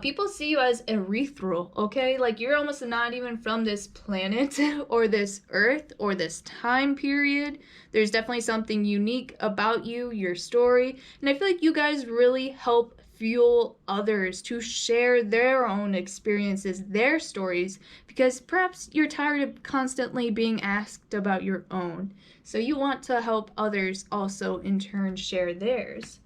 People see you as ethereal, okay? Like you're almost not even from this planet or this earth or this time period. There's definitely something unique about you, your story. And I feel like you guys really help fuel others to share their own experiences, their stories, because perhaps you're tired of constantly being asked about your own. So you want to help others also in turn share theirs.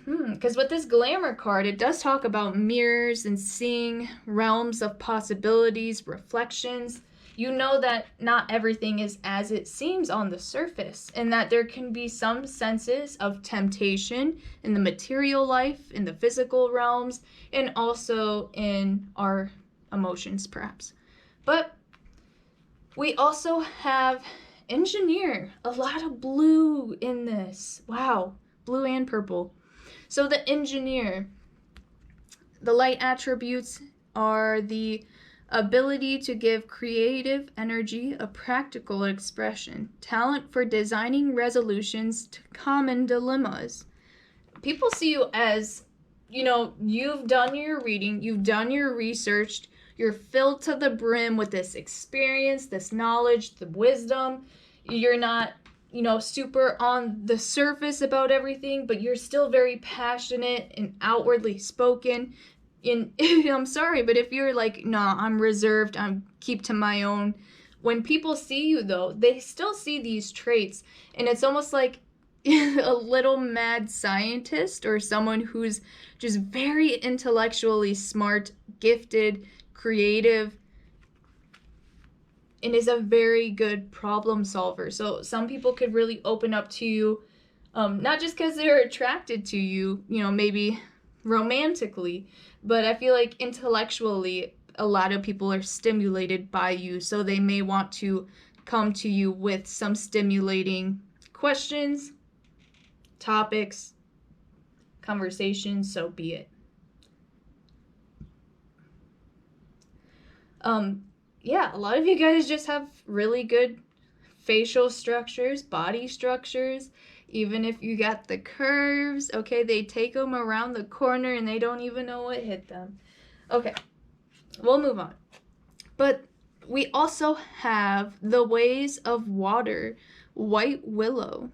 Because with this glamour card, it does talk about mirrors and seeing realms of possibilities, reflections. You know that not everything is as it seems on the surface, and that there can be some senses of temptation in the material life, in the physical realms, and also in our emotions, perhaps. But we also have engineer. A lot of blue in this. Wow, blue and purple. So the engineer, the light attributes are the ability to give creative energy a practical expression, talent for designing resolutions to common dilemmas. People see you as, you know, you've done your reading, you've done your research, you're filled to the brim with this experience, this knowledge, the wisdom. You're not, you know, super on the surface about everything, but you're still very passionate and outwardly spoken. And I'm sorry, but if you're like, nah, I'm reserved, I'm keep to my own. When people see you though, they still see these traits, and it's almost like a little mad scientist or someone who's just very intellectually smart, gifted, creative, and is a very good problem solver. So some people could really open up to you, not just because they're attracted to you, you know, maybe romantically, but I feel like intellectually a lot of people are stimulated by you, so they may want to come to you with some stimulating questions, topics, conversations, so be it. Yeah, a lot of you guys just have really good facial structures, body structures. Even if you got the curves, okay, they take them around the corner and they don't even know what hit them. Okay, we'll move on. But we also have the ways of water, white willow.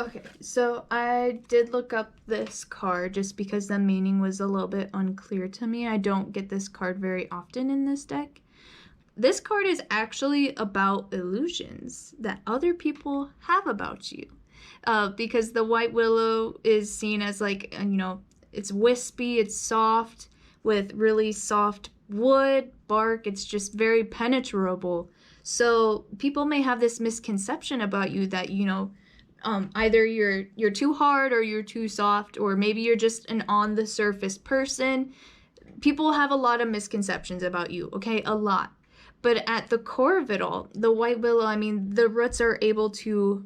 Okay, so I did look up this card just because the meaning was a little bit unclear to me. I don't get this card very often in this deck. This card is actually about illusions that other people have about you. Because the white willow is seen as like, you know, it's wispy, it's soft, with really soft wood, bark. It's just very penetrable. So people may have this misconception about you that, you know, either you're too hard or you're too soft, or maybe you're just an on the surface person. People have a lot of misconceptions about you, okay? A lot. But at the core of it all, the white willow, I mean, the roots are able to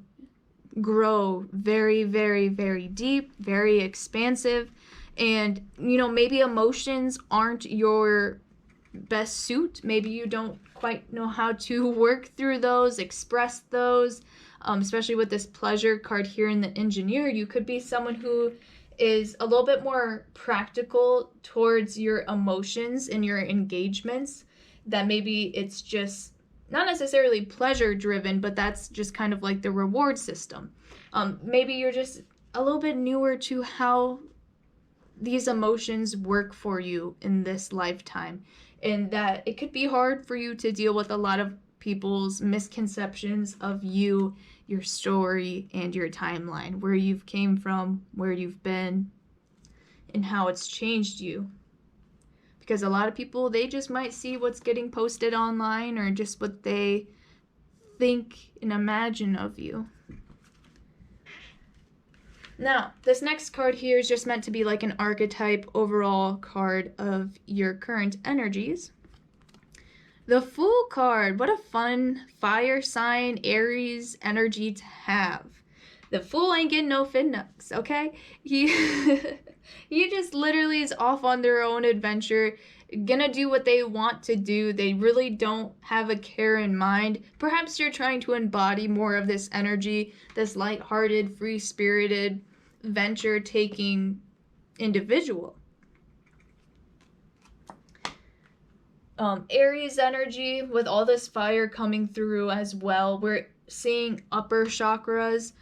grow very, very, very deep, very expansive. And, you know, maybe emotions aren't your best suit. Maybe you don't quite know how to work through those, express those, especially with this pleasure card here in the engineer. You could be someone who is a little bit more practical towards your emotions and your engagements, that maybe it's just not necessarily pleasure driven, but that's just kind of like the reward system. Maybe you're just a little bit newer to how these emotions work for you in this lifetime, and that it could be hard for you to deal with a lot of people's misconceptions of you, your story, and your timeline, where you've came from, where you've been, and how it's changed you. Because a lot of people, they just might see what's getting posted online or just what they think and imagine of you. Now, this next card here is just meant to be like an archetype overall card of your current energies. The Fool card, what a fun fire sign Aries energy to have. The Fool ain't getting no Finnucks, okay? He just literally is off on their own adventure, gonna do what they want to do. They really don't have a care in mind. Perhaps you're trying to embody more of this energy, this lighthearted, free-spirited, venture-taking individual. Aries energy with all this fire coming through as well. We're seeing upper chakras.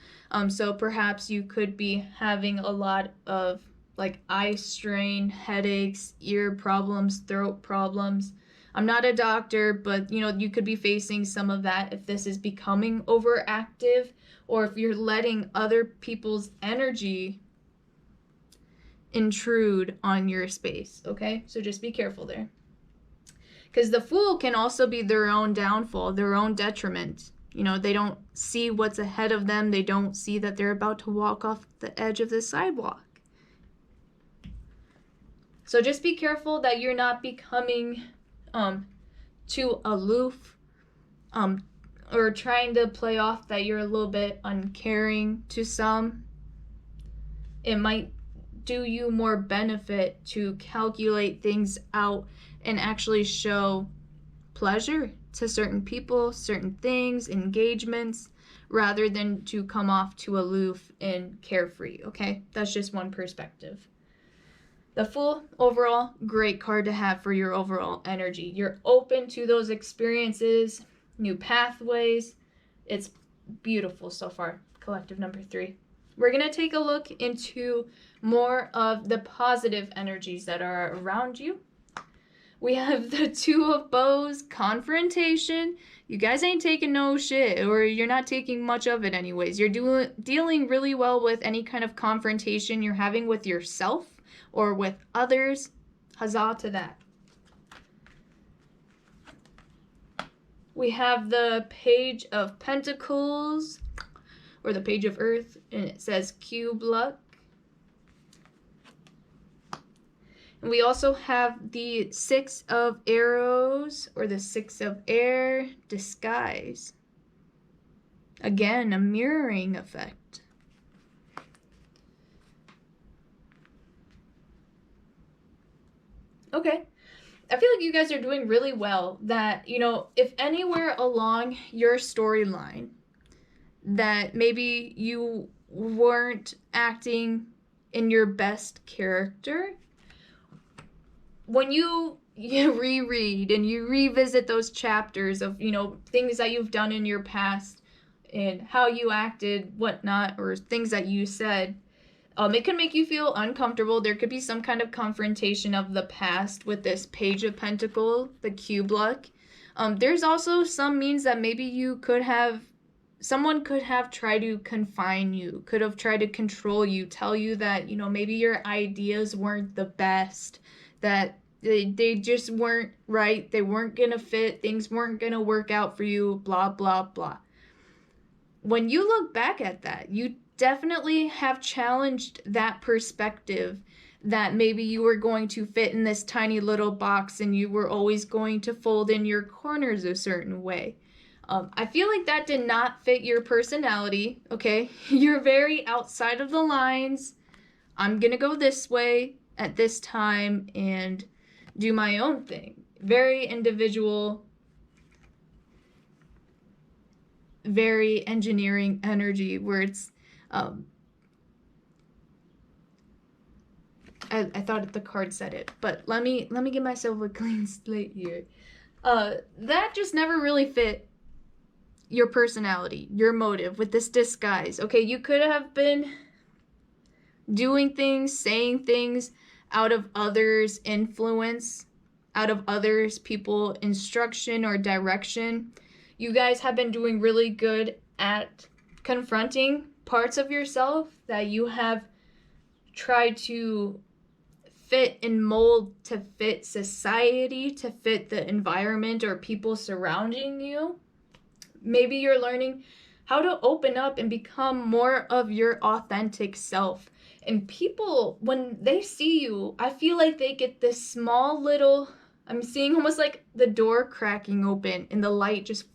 So perhaps you could be having a lot of like eye strain, headaches, ear problems, throat problems. I'm not a doctor, but you know, you could be facing some of that if this is becoming overactive, or if you're letting other people's energy intrude on your space, okay? So just be careful there. Because the Fool can also be their own downfall, their own detriment. You know, they don't see what's ahead of them. They don't see that they're about to walk off the edge of the sidewalk. So just be careful that you're not becoming too aloof, or trying to play off that you're a little bit uncaring to some. It might do you more benefit to calculate things out and actually show pleasure to certain people, certain things, engagements, rather than to come off too aloof and carefree, okay? That's just one perspective. The Fool, overall, great card to have for your overall energy. You're open to those experiences, new pathways. It's beautiful so far, collective number 3. We're going to take a look into more of the positive energies that are around you. We have the Two of Bows, confrontation. You guys ain't taking no shit, or you're not taking much of it anyways. You're dealing really well with any kind of confrontation you're having with yourself or with others. Huzzah to that. We have the Page of Pentacles, or the Page of Earth, and it says cube luck. And we also have the Six of Arrows, or the Six of Air, disguise. Again, a mirroring effect. Okay. I feel like you guys are doing really well. That, you know, if anywhere along your storyline that maybe you weren't acting in your best character, when you reread and you revisit those chapters of, you know, things that you've done in your past and how you acted, whatnot, or things that you said, it can make you feel uncomfortable. There could be some kind of confrontation of the past with this Page of Pentacles, the cube luck. There's also some means that maybe someone could have tried to confine you, could have tried to control you, tell you that, you know, maybe your ideas weren't the best, that they just weren't right, they weren't gonna fit, things weren't gonna work out for you, blah, blah, blah. When you look back at that, you definitely have challenged that perspective that maybe you were going to fit in this tiny little box and you were always going to fold in your corners a certain way. I feel like that did not fit your personality, okay? You're very outside of the lines. I'm gonna go this way at this time and do my own thing. Very individual, very engineering energy where it's, I thought the card said it, but let me give myself a clean slate here. That just never really fit your personality, your motive with this disguise. Okay, you could have been doing things, saying things out of others' influence, out of others' people instruction or direction. You guys have been doing really good at confronting parts of yourself that you have tried to fit and mold to fit society, to fit the environment or people surrounding you. Maybe you're learning how to open up and become more of your authentic self. And people, when they see you, I feel like they get this small little, I'm seeing almost like the door cracking open and the light just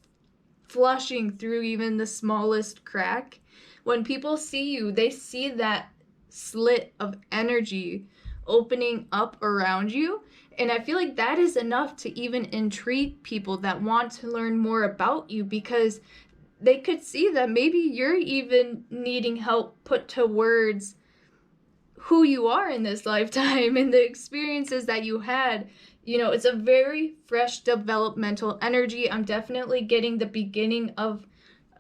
flushing through even the smallest crack. When people see you, they see that slit of energy opening up around you. And I feel like that is enough to even intrigue people that want to learn more about you, because they could see that maybe you're even needing help put to words who you are in this lifetime and the experiences that you had. You know, it's a very fresh developmental energy. I'm definitely getting the beginning of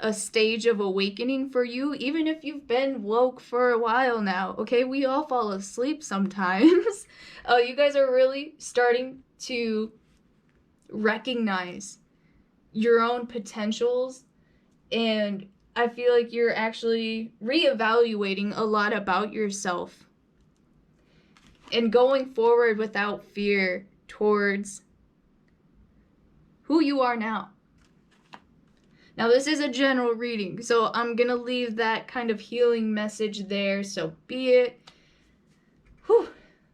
a stage of awakening for you, even if you've been woke for a while now. Okay, we all fall asleep sometimes. You guys are really starting to recognize your own potentials, and I feel like you're actually reevaluating a lot about yourself and going forward without fear towards who you are now. Now, this is a general reading, so I'm going to leave that kind of healing message there, so be it. Whew,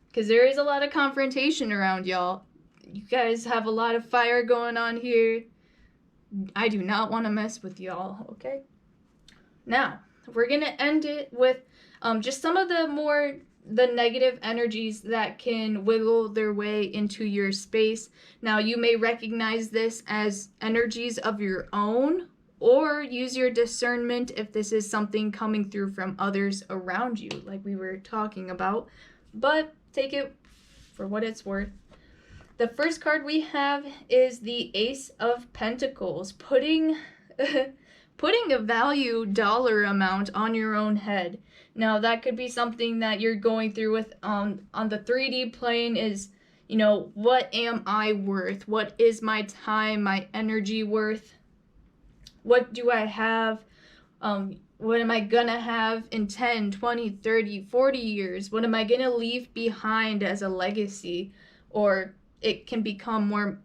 because there is a lot of confrontation around y'all. You guys have a lot of fire going on here. I do not want to mess with y'all, okay? Now, we're going to end it with just some of the negative energies that can wiggle their way into your space. Now, you may recognize this as energies of your own, or use your discernment if this is something coming through from others around you, like we were talking about. But take it for what it's worth. The first card we have is the Ace of Pentacles, putting a value dollar amount on your own head. Now, that could be something that you're going through with on the 3D plane is, you know, what am I worth? What is my time, my energy worth? What do I have? What am I gonna have in 10, 20, 30, 40 years? What am I gonna leave behind as a legacy? Or it can become more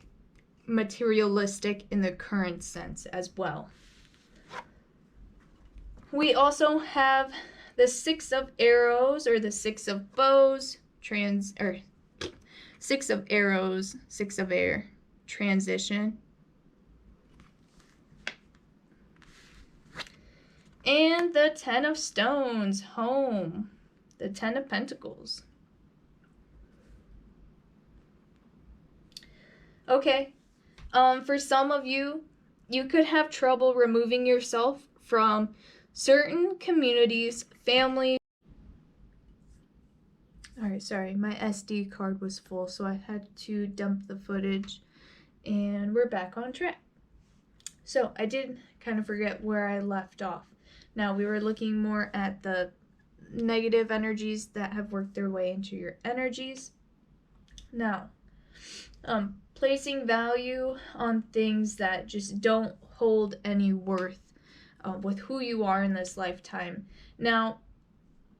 materialistic in the current sense as well. We also have the Six of Arrows, or the Six of Bows, Six of Arrows, Six of Air, transition. And the Ten of Stones, home. The Ten of Pentacles. Okay, for some of you, you could have trouble removing yourself from certain communities, families. Alright, sorry, my SD card was full, so I had to dump the footage, and we're back on track. So, I did kind of forget where I left off. Now, we were looking more at the negative energies that have worked their way into your energies. Now, placing value on things that just don't hold any worth with who you are in this lifetime. Now,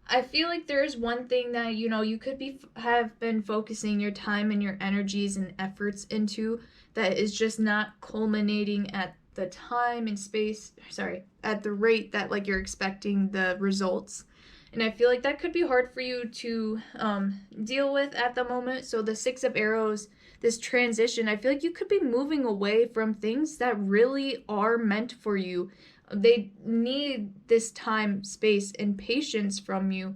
I feel like there's one thing that, you know, you could have been focusing your time and your energies and efforts into that is just not culminating at the time and space, at the rate that like you're expecting the results. And I feel like that could be hard for you to deal with at the moment. So the Six of Arrows, this transition, I feel like you could be moving away from things that really are meant for you. They need this time, space, and patience from you.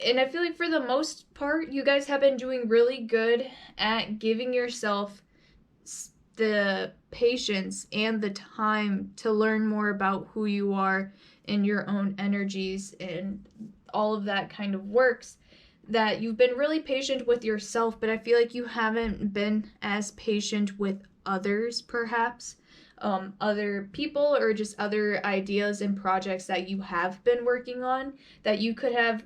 And I feel like for the most part, you guys have been doing really good at giving yourself the patience and the time to learn more about who you are and your own energies and all of that kind of works. That you've been really patient with yourself, but I feel like you haven't been as patient with others, perhaps. Other people or just other ideas and projects that you have been working on that you could have,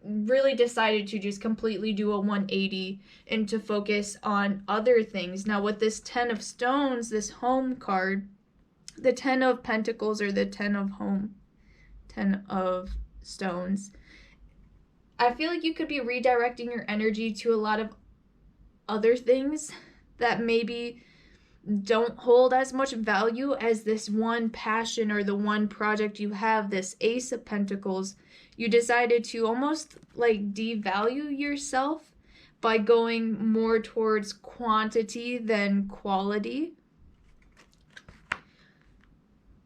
really decided to just completely do a 180 and to focus on other things. Now, with this 10 of Stones, this home card, the 10 of Pentacles or the 10 of Stones, I feel like you could be redirecting your energy to a lot of other things that maybe don't hold as much value as this one passion or the one project you have, this Ace of Pentacles. You decided to almost like devalue yourself by going more towards quantity than quality.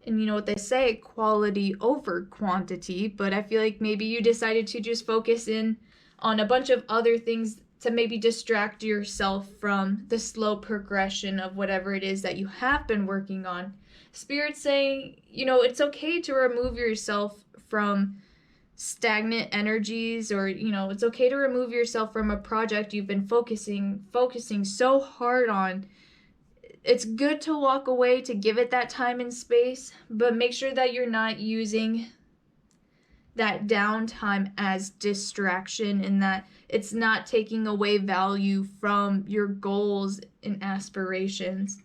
And you know what they say, quality over quantity, but I feel like maybe you decided to just focus in on a bunch of other things to maybe distract yourself from the slow progression of whatever it is that you have been working on. Spirit's saying, it's okay to remove yourself from stagnant energies, or it's okay to remove yourself from a project you've been focusing so hard on. It's good to walk away, to give it that time and space, but make sure that you're not using that downtime as distraction and that it's not taking away value from your goals and aspirations.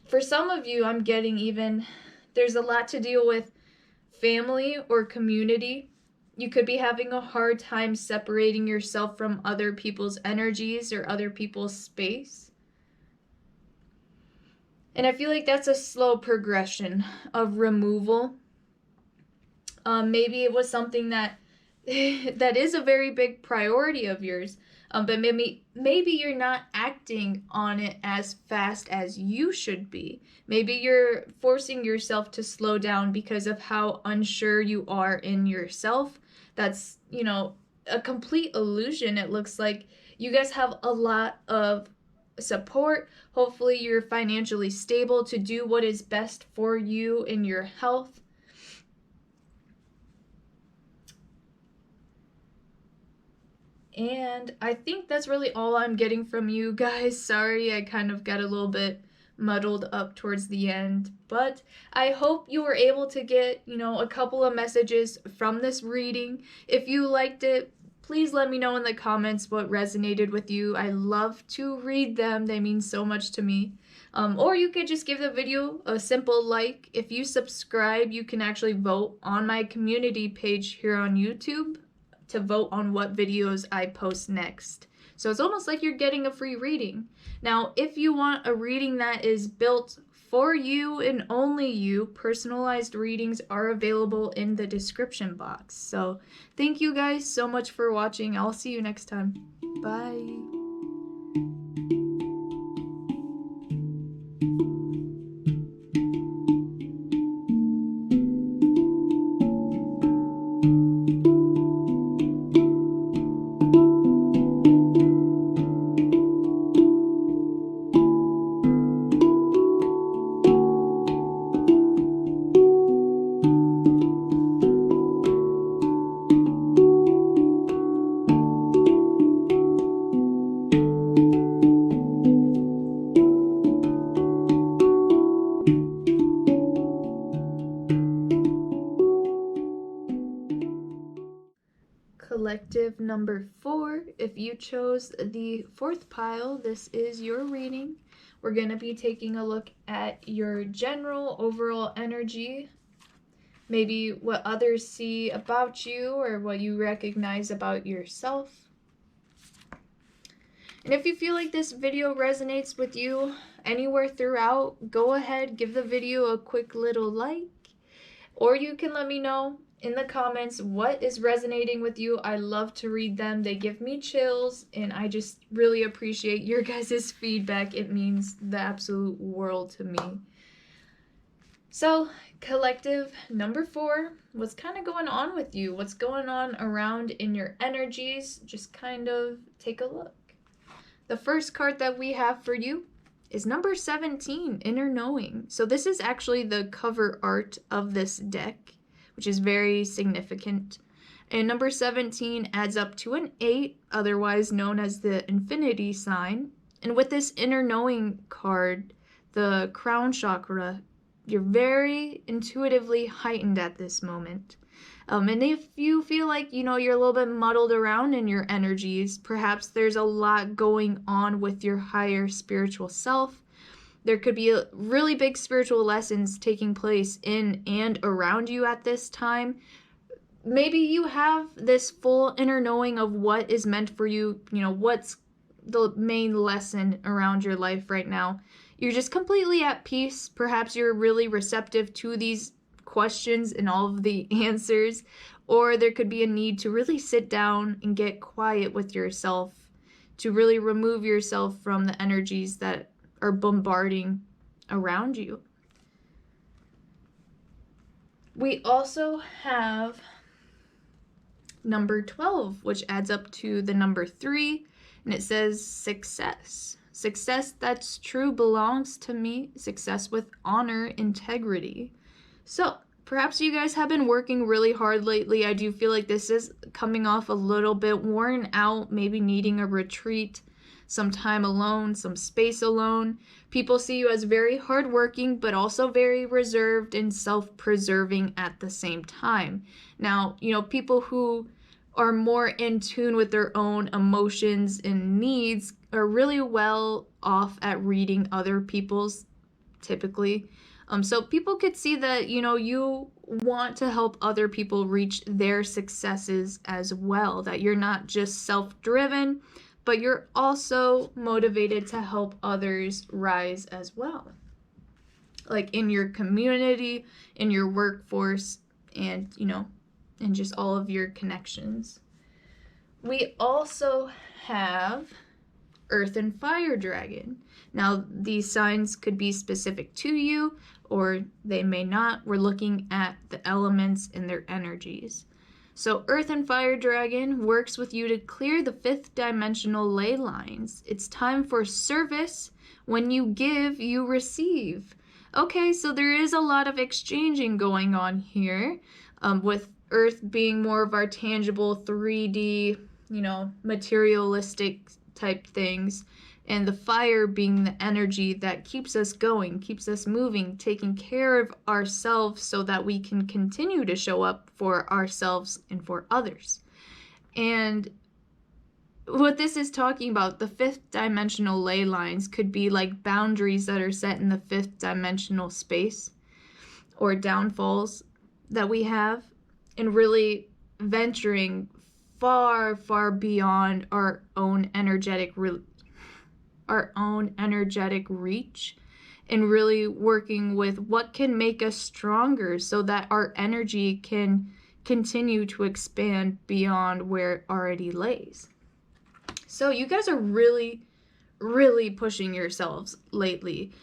For some of you, I'm getting even, there's a lot to deal with family or community. You could be having a hard time separating yourself from other people's energies or other people's space. And I feel like that's a slow progression of removal. Maybe it was something that that is a very big priority of yours, but maybe you're not acting on it as fast as you should be. Maybe you're forcing yourself to slow down because of how unsure you are in yourself. That's, a complete illusion. It looks like you guys have a lot of support. Hopefully you're financially stable to do what is best for you in your health. And I think that's really all I'm getting from you guys. Sorry, I kind of got a little bit muddled up towards the end, but I hope you were able to get, a couple of messages from this reading. If you liked it, please let me know in the comments what resonated with you. I love to read them. They mean so much to me. Or you could just give the video a simple like. If you subscribe, you can actually vote on my community page here on YouTube to vote on what videos I post next. So it's almost like you're getting a free reading. Now, if you want a reading that is built for you and only you, personalized readings are available in the description box. So thank you guys so much for watching. I'll see you next time. Bye. Collective number 4, if you chose the 4th pile, this is your reading. We're going to be taking a look at your general overall energy, maybe what others see about you or what you recognize about yourself. And if you feel like this video resonates with you anywhere throughout, go ahead, give the video a quick little like, or you can let me know in the comments what is resonating with you. I love to read them. They give me chills, and I just really appreciate your guys' feedback. It means the absolute world to me. So, collective number 4, what's kind of going on with you? What's going on around in your energies? Just kind of take a look. The first card that we have for you is number 17, Inner Knowing. So this is actually the cover art of this deck, which is very significant. And number 17 adds up to an 8, otherwise known as the infinity sign. And with this Inner Knowing card, the crown chakra, you're very intuitively heightened at this moment. And if you feel like, you're a little bit muddled around in your energies, perhaps there's a lot going on with your higher spiritual self. There could be really big spiritual lessons taking place in and around you at this time. Maybe you have this full inner knowing of what is meant for you, what's the main lesson around your life right now. You're just completely at peace. Perhaps you're really receptive to these questions and all of the answers, or there could be a need to really sit down and get quiet with yourself, to really remove yourself from the energies that are bombarding around you. We also have number 12, which adds up to the number 3, and it says success. Success that's true belongs to me. Success with honor, integrity. So, perhaps you guys have been working really hard lately. I do feel like this is coming off a little bit worn out, maybe needing a retreat, some time alone, some space alone. People see you as very hardworking, but also very reserved and self-preserving at the same time. Now, people who are more in tune with their own emotions and needs are really well off at reading other people's, typically. So people could see that, you want to help other people reach their successes as well, that you're not just self-driven, but you're also motivated to help others rise as well. Like in your community, in your workforce, and, and just all of your connections. We also have Earth and Fire Dragon. Now, these signs could be specific to you, or they may not. We're looking at the elements and their energies. So Earth and Fire Dragon works with you to clear the 5th dimensional ley lines. It's time for service. When you give, you receive. Okay, so there is a lot of exchanging going on here, with Earth being more of our tangible 3D, materialistic type things, and the fire being the energy that keeps us going, keeps us moving, taking care of ourselves so that we can continue to show up for ourselves and for others. And what this is talking about, the 5th dimensional ley lines could be like boundaries that are set in the 5th dimensional space, or downfalls that we have, and really venturing far, far beyond our own energetic reach, and really working with what can make us stronger so that our energy can continue to expand beyond where it already lays. So you guys are really, really pushing yourselves lately.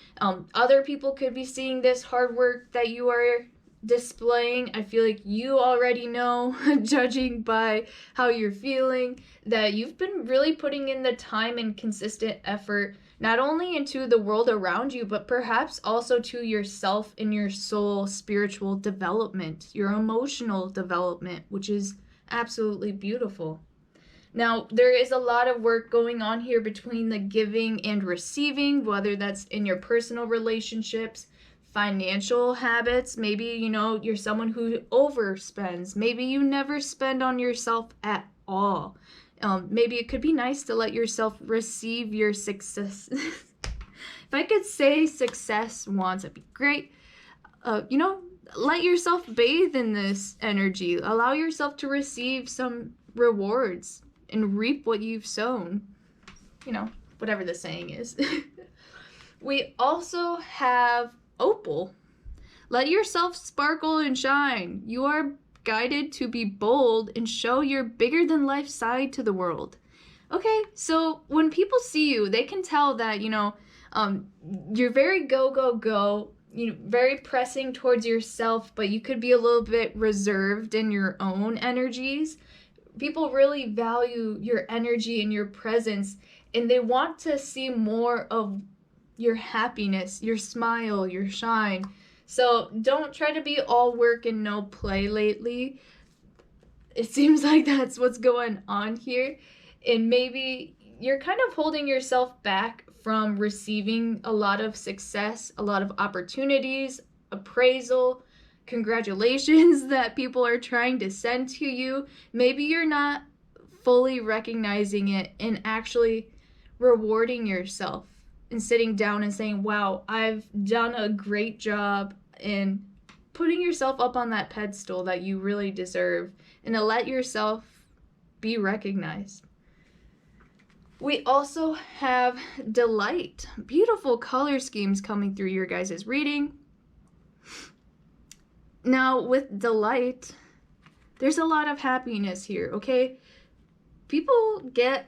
Other people could be seeing this hard work that you are displaying. I feel like you already know, judging by how you're feeling, that you've been really putting in the time and consistent effort, not only into the world around you, but perhaps also to yourself and your soul spiritual development, your emotional development, which is absolutely beautiful. Now, there is a lot of work going on here between the giving and receiving, whether that's in your personal relationships, financial habits. Maybe, you're someone who overspends. Maybe you never spend on yourself at all. Maybe it could be nice to let yourself receive your success. If I could say success once, it'd be great. Let yourself bathe in this energy. Allow yourself to receive some rewards and reap what you've sown. Whatever the saying is. We also have Opal. Let yourself sparkle and shine. You are guided to be bold and show your bigger than life side to the world. Okay, so when people see you, they can tell that, you're very go, go, go, very pressing towards yourself, but you could be a little bit reserved in your own energies. People really value your energy and your presence, and they want to see more of your happiness, your smile, your shine. So don't try to be all work and no play lately. It seems like that's what's going on here. And maybe you're kind of holding yourself back from receiving a lot of success, a lot of opportunities, appraisal, congratulations that people are trying to send to you. Maybe you're not fully recognizing it and actually rewarding yourself and sitting down and saying, wow, I've done a great job, and putting yourself up on that pedestal that you really deserve, and to let yourself be recognized. We also have delight. Beautiful color schemes coming through your guys' reading. Now, with delight, there's a lot of happiness here, okay? People get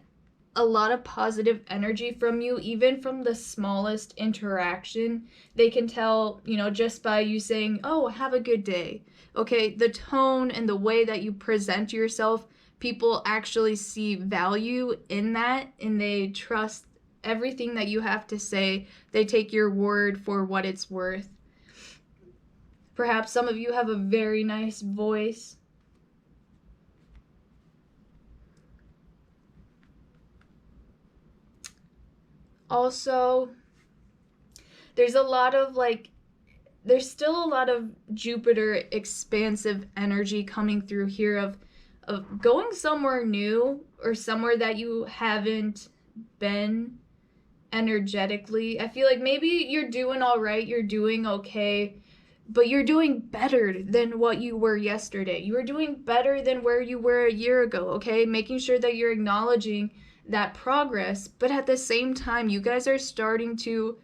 a lot of positive energy from you, even from the smallest interaction. They can tell, just by you saying, oh, have a good day. Okay, the tone and the way that you present yourself, people actually see value in that, and they trust everything that you have to say. They take your word for what it's worth. Perhaps some of you have a very nice voice. Also, there's still a lot of Jupiter expansive energy coming through here of going somewhere new or somewhere that you haven't been energetically. I feel like maybe you're doing all right, you're doing okay, but you're doing better than what you were yesterday. You are doing better than where you were a year ago, okay? Making sure that you're acknowledging that progress, but at the same time, you guys are starting to,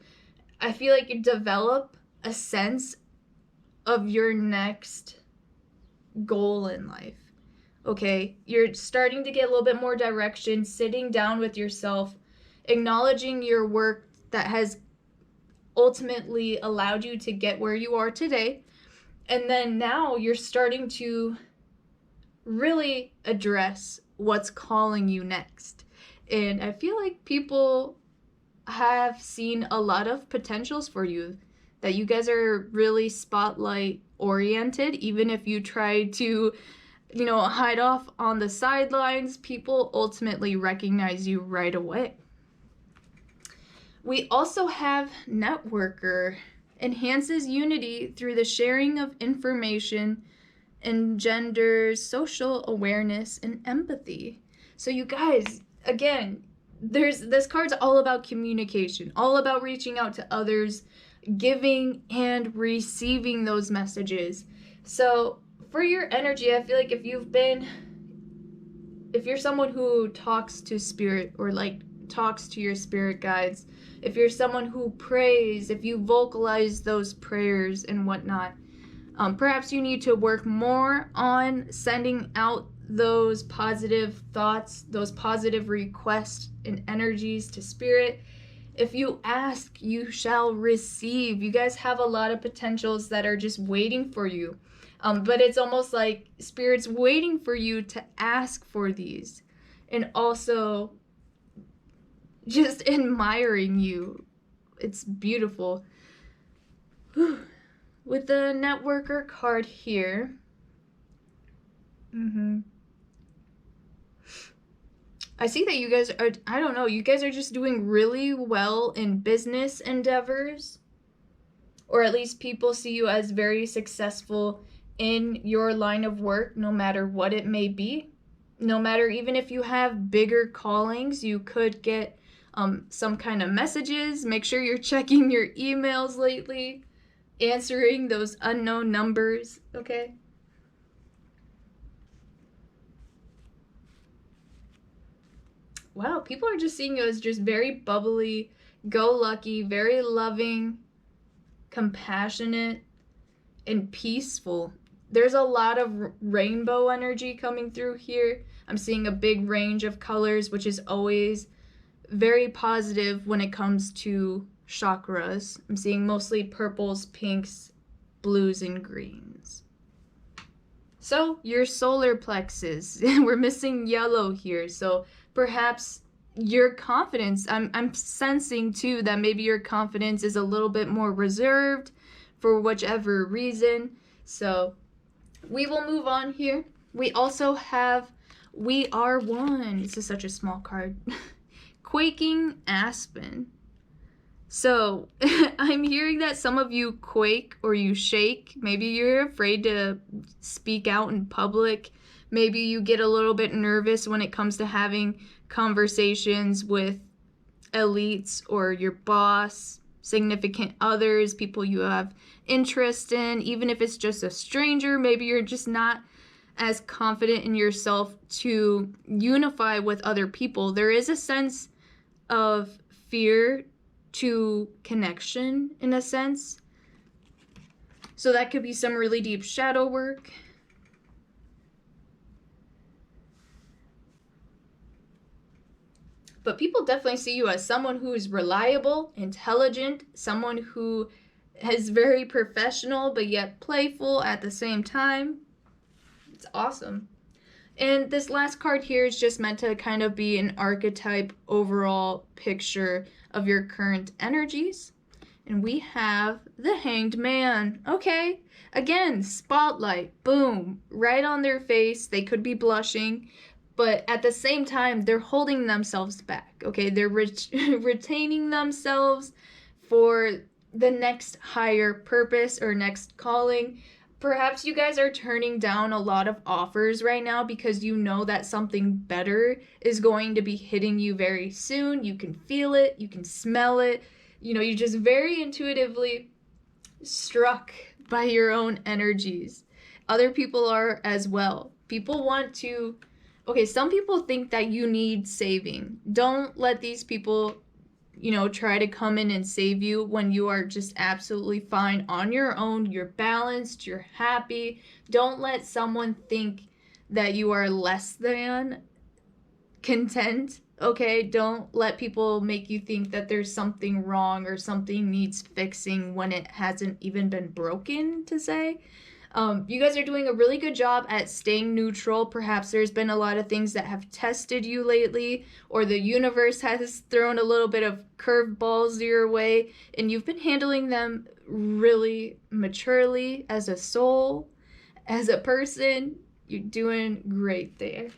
I feel like, develop a sense of your next goal in life. Okay, you're starting to get a little bit more direction, sitting down with yourself, acknowledging your work that has ultimately allowed you to get where you are today. And then now you're starting to really address what's calling you next. And I feel like people have seen a lot of potentials for you, that you guys are really spotlight oriented. Even if you try to, hide off on the sidelines, people ultimately recognize you right away. We also have networker. Enhances unity through the sharing of information, engenders social awareness and empathy. So you guys, again, this card's all about communication, all about reaching out to others, giving and receiving those messages. So for your energy, I feel like if you're someone who talks to spirit, or talks to your spirit guides, if you're someone who prays, if you vocalize those prayers and whatnot, perhaps you need to work more on sending out those positive thoughts, those positive requests and energies to spirit. If you ask, you shall receive. You guys have a lot of potentials that are just waiting for you. But it's almost like spirit's waiting for you to ask for these, and also just admiring you. It's beautiful. With the networker card here, I see that you guys are, you guys are just doing really well in business endeavors, or at least people see you as very successful in your line of work, no matter what it may be. No matter, even if you have bigger callings, you could get some kind of messages. Make sure you're checking your emails lately, answering those unknown numbers, okay? Wow, people are just seeing you as just very bubbly, go-lucky, very loving, compassionate, and peaceful. There's a lot of rainbow energy coming through here. I'm seeing a big range of colors, which is always very positive when it comes to chakras. I'm seeing mostly purples, pinks, blues, and greens. So your solar plexus, we're missing yellow here. So perhaps your confidence, I'm sensing too that maybe your confidence is a little bit more reserved for whichever reason. So we will move on here. We also have We Are One. This is such a small card. Quaking Aspen. So I'm hearing that some of you quake or you shake. Maybe you're afraid to speak out in public. Maybe you get a little bit nervous when it comes to having conversations with elites or your boss, significant others, people you have interest in. Even if it's just a stranger, maybe you're just not as confident in yourself to unify with other people. There is a sense of fear to connection in a sense. So that could be some really deep shadow work. But people definitely see you as someone who is reliable, intelligent, someone who is very professional but yet playful at the same time. It's awesome. And this last card here is just meant to kind of be an archetype overall picture of your current energies. And we have the Hanged Man. Okay, again, spotlight, boom, right on their face. They could be blushing, but at the same time, they're holding themselves back. Okay, they're retaining themselves for the next higher purpose or next calling. Perhaps you guys are turning down a lot of offers right now because you know that something better is going to be hitting you very soon. You can feel it, you can smell it. You know, you're just very intuitively struck by your own energies. Other people are as well. People want to, okay, some people think that you need saving. Don't let these people, you know, try to come in and save you when you are just absolutely fine on your own. You're balanced, you're happy. Don't let someone think that you are less than content, okay? Don't let people make you think that there's something wrong or something needs fixing when it hasn't even been broken, to say. You guys are doing a really good job at staying neutral. Perhaps there's been a lot of things that have tested you lately, or the universe has thrown a little bit of curveballs your way, and you've been handling them really maturely as a soul, as a person. You're doing great there.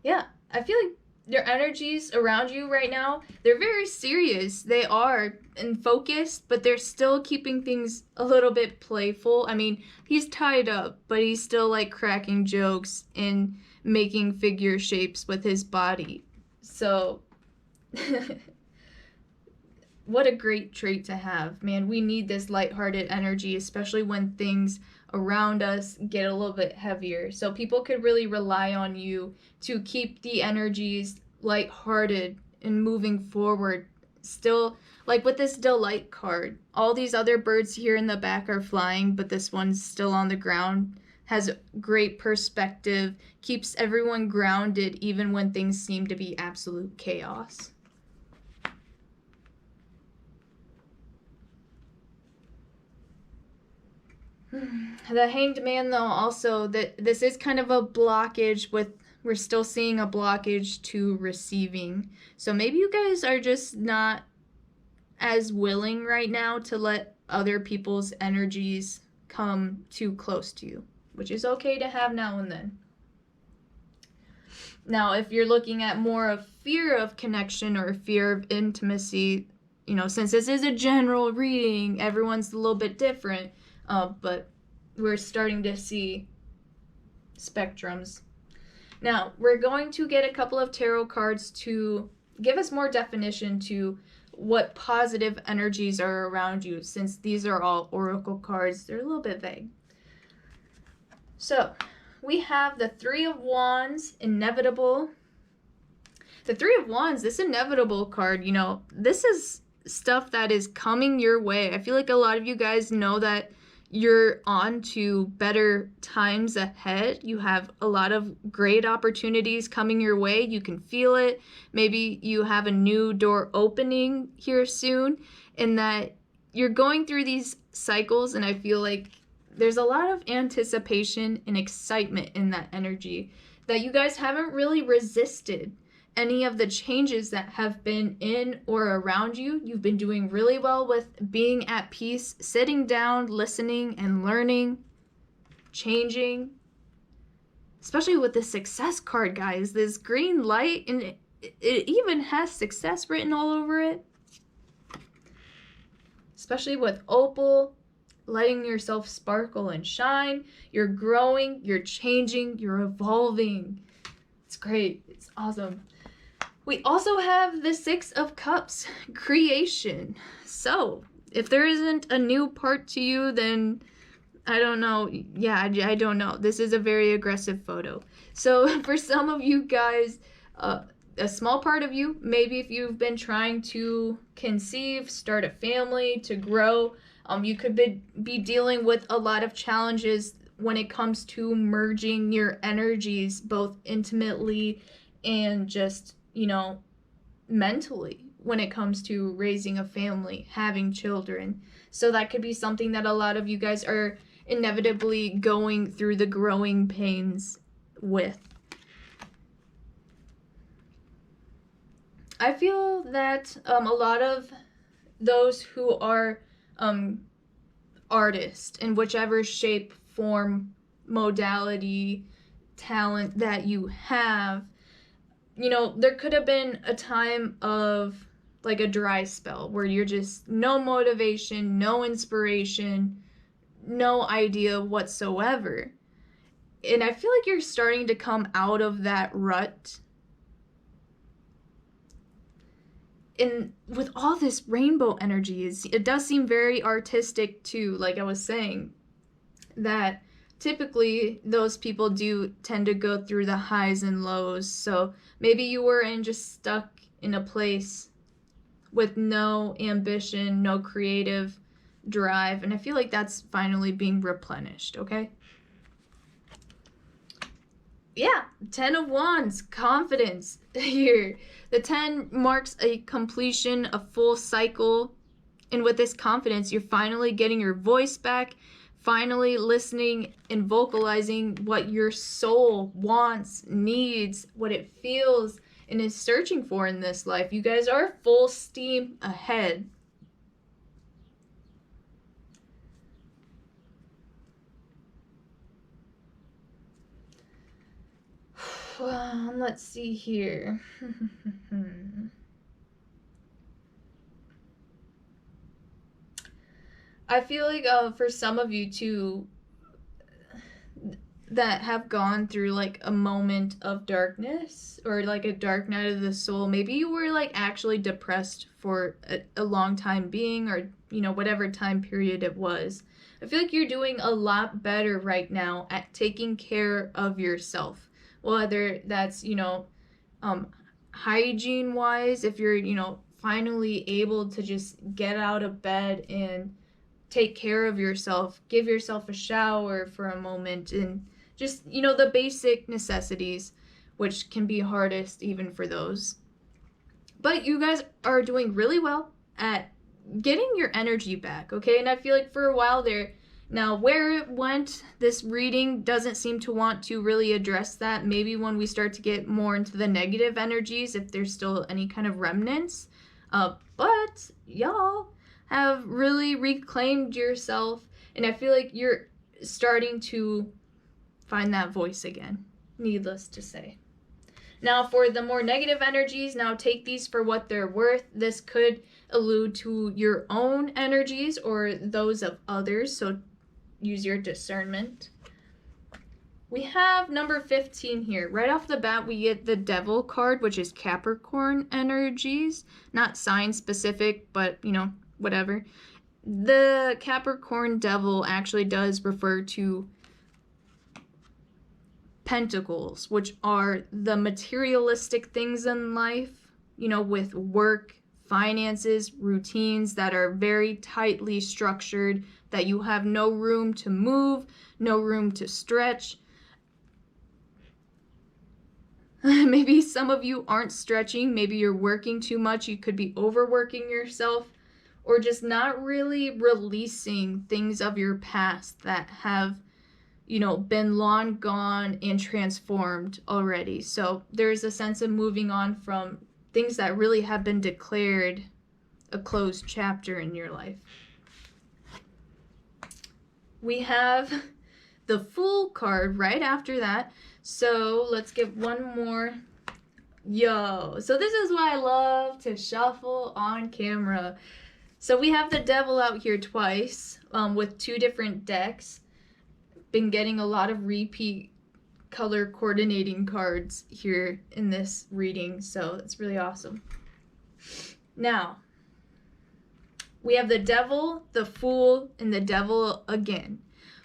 Yeah, I feel like your energies around you right now, they're very serious. They are and focused, but they're still keeping things a little bit playful. I mean, he's tied up, but he's still like cracking jokes and making figure shapes with his body. So what a great trait to have, man. We need this lighthearted energy, especially when things around us get a little bit heavier. So people could really rely on you to keep the energies lighthearted and moving forward. Still, like with this Delight card, all these other birds here in the back are flying, but this one's still on the ground. Has great perspective, keeps everyone grounded even when things seem to be absolute chaos. The Hanged Man, though, also, that this is kind of a blockage with, we're still seeing a blockage to receiving. So maybe you guys are just not as willing right now to let other people's energies come too close to you, which is okay to have now and then. Now, if you're looking at more of fear of connection or fear of intimacy, you know, since this is a general reading, everyone's a little bit different. But we're starting to see spectrums. Now, we're going to get a couple of tarot cards to give us more definition to what positive energies are around you, since these are all oracle cards. They're a little bit vague. So, we have the Three of Wands, Inevitable. The Three of Wands, this inevitable card, you know, this is stuff that is coming your way. I feel like a lot of you guys know that you're on to better times ahead. You have a lot of great opportunities coming your way. You can feel it. Maybe you have a new door opening here soon, and that you're going through these cycles, and I feel like there's a lot of anticipation and excitement in that energy that you guys haven't really resisted any of the changes that have been in or around you. You've been doing really well with being at peace, sitting down, listening and learning, changing. Especially with the success card, guys. This green light, and it even has success written all over it. Especially with opal, letting yourself sparkle and shine. You're growing, you're changing, you're evolving. It's great. It's awesome. We also have the Six of Cups, creation. So, if there isn't a new part to you, then I don't know. Yeah, I don't know. This is a very aggressive photo. So, for some of you guys, a small part of you, maybe if you've been trying to conceive, start a family, to grow, you could be dealing with a lot of challenges when it comes to merging your energies, both intimately and just, you know, mentally, when it comes to raising a family, having children. So that could be something that a lot of you guys are inevitably going through the growing pains with. I feel that a lot of those who are artists in whichever shape, form, modality, talent that you have, you know, there could have been a time of like a dry spell where you're just no motivation, no inspiration, no idea whatsoever. And I feel like you're starting to come out of that rut. And with all this rainbow energy, it does seem very artistic too, like I was saying, that typically those people do tend to go through the highs and lows. So maybe you were just stuck in a place with no ambition, no creative drive, and I feel like that's finally being replenished, okay? Yeah, 10 of Wands, confidence here. The 10 marks a completion, a full cycle, and with this confidence, you're finally getting your voice back, finally listening and vocalizing what your soul wants, needs, what it feels, and is searching for in this life. You guys are full steam ahead. Let's see here. I feel like for some of you too that have gone through like a moment of darkness or like a dark night of the soul, maybe you were like actually depressed for a long time being, or you know, whatever time period it was. I feel like you're doing a lot better right now at taking care of yourself, whether that's, you know, hygiene wise, if you're, you know, finally able to just get out of bed and take care of yourself, give yourself a shower for a moment, and just, you know, the basic necessities, which can be hardest even for those. But you guys are doing really well at getting your energy back, okay? And I feel like for a while there, now where it went, this reading doesn't seem to want to really address that. Maybe when we start to get more into the negative energies, if there's still any kind of remnants. But y'all have really reclaimed yourself, and I feel like you're starting to find that voice again, needless to say. Now for the more negative energies, now take these for what they're worth. This could allude to your own energies or those of others, so use your discernment. We have number 15 here. Right off the bat, we get the Devil card, which is Capricorn energies. Not sign specific, but, you know, whatever. The Capricorn Devil actually does refer to Pentacles, which are the materialistic things in life, you know, with work, finances, routines that are very tightly structured, that you have no room to move, no room to stretch. Maybe some of you aren't stretching, maybe you're working too much, you could be overworking yourself, or just not really releasing things of your past that have, you know, been long gone and transformed already. So there's a sense of moving on from things that really have been declared a closed chapter in your life. We have the Fool card right after that. So let's get one more. Yo, so this is why I love to shuffle on camera. So we have the Devil out here twice, with 2 different decks. Been getting a lot of repeat color coordinating cards here in this reading, so it's really awesome. Now, we have the Devil, the Fool, and the Devil again.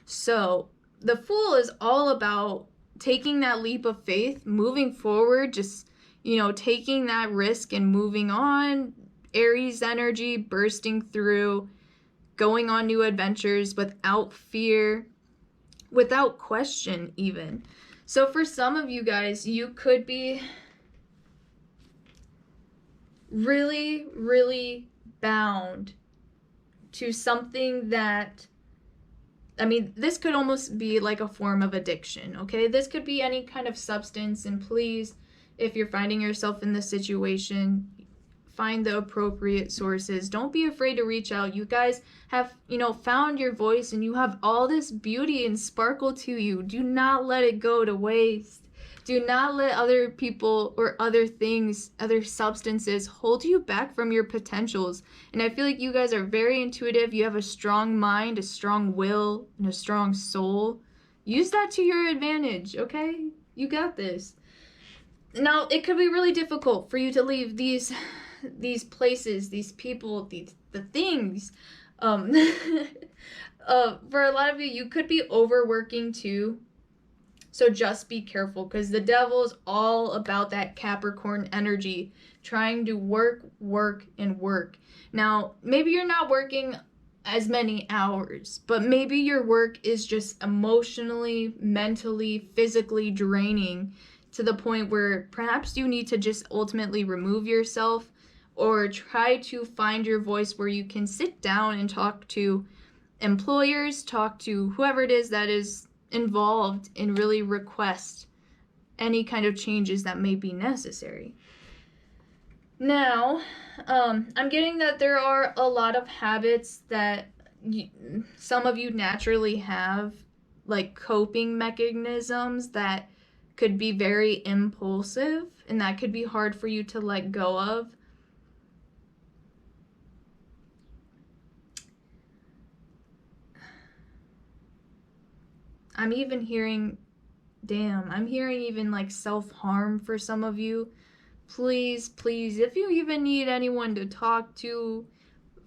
So the Fool is all about taking that leap of faith, moving forward, just, you know, taking that risk and moving on. Aries energy, bursting through, going on new adventures without fear, without question even. So for some of you guys, you could be really, really bound to something that, I mean, this could almost be like a form of addiction, okay? This could be any kind of substance, and please, if you're finding yourself in this situation, find the appropriate sources. Don't be afraid to reach out. You guys have, you know, found your voice, and you have all this beauty and sparkle to you. Do not let it go to waste. Do not let other people or other things, other substances hold you back from your potentials. And I feel like you guys are very intuitive. You have a strong mind, a strong will, and a strong soul. Use that to your advantage, okay? You got this. Now, it could be really difficult for you to leave these places, these people, the things. For a lot of you, you could be overworking too. So just be careful, because the Devil is all about that Capricorn energy, trying to work, and work. Now, maybe you're not working as many hours, but maybe your work is just emotionally, mentally, physically draining to the point where perhaps you need to just ultimately remove yourself, or try to find your voice where you can sit down and talk to employers, talk to whoever it is that is involved, and really request any kind of changes that may be necessary. Now, I'm getting that there are a lot of habits that some of you naturally have, like coping mechanisms that could be very impulsive, and that could be hard for you to let go of. I'm even hearing, I'm hearing even like self-harm for some of you. Please, if you even need anyone to talk to,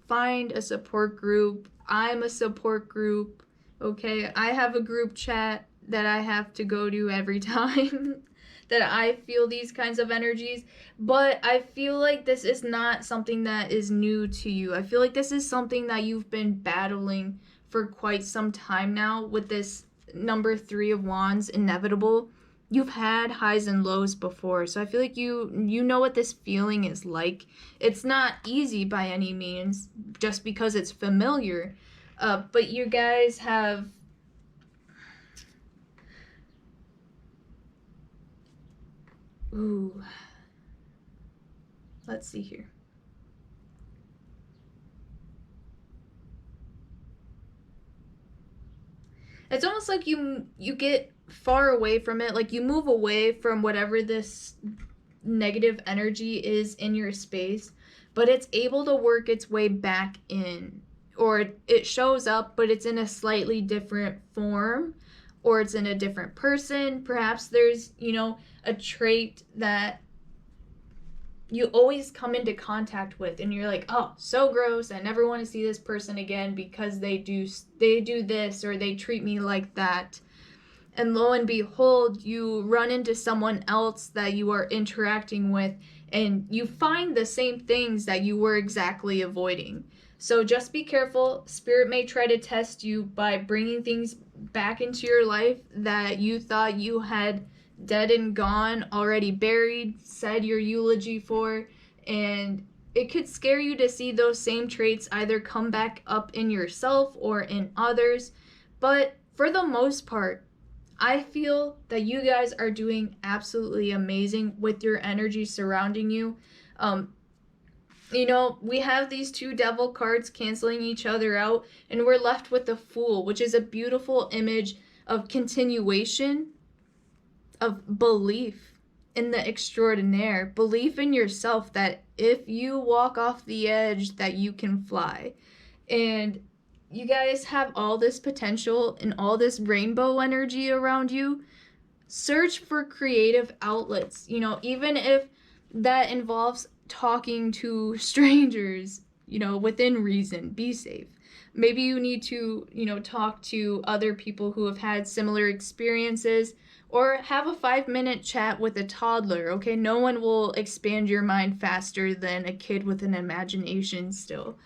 find a support group. I'm a support group, okay? I have a group chat that I have to go to every time that I feel these kinds of energies. But I feel like this is not something that is new to you. I feel like this is something that you've been battling for quite some time now with this number 3 of Wands, inevitable. You've had highs and lows before, so I feel like you know what this feeling is like. It's not easy by any means, just because it's familiar, but you guys have let's see here. It's almost like you get far away from it, like you move away from whatever this negative energy is in your space, but it's able to work its way back in, or it shows up, but it's in a slightly different form, or it's in a different person. Perhaps there's, a trait that you always come into contact with, and you're like, oh, so gross, I never want to see this person again because they do this, or they treat me like that. and lo and behold, you run into someone else that you are interacting with, and you find the same things that you were exactly avoiding. So just be careful. Spirit may try to test you by bringing things back into your life that you thought you had dead and gone, already buried, said your eulogy for, and it could scare you to see those same traits either come back up in yourself or in others. But for the most part, I feel that you guys are doing absolutely amazing with your energy surrounding you. You know, we have these two devil cards canceling each other out, and we're left with the Fool, which is a beautiful image of continuation, of belief in the extraordinaire, belief in yourself that if you walk off the edge that you can fly. And you guys have all this potential and all this rainbow energy around you. Search for creative outlets, you know, even if that involves talking to strangers, you know, within reason. Be safe. Maybe you need to, you know, talk to other people who have had similar experiences, or have a 5-minute chat with a toddler, okay? No one will expand your mind faster than a kid with an imagination still.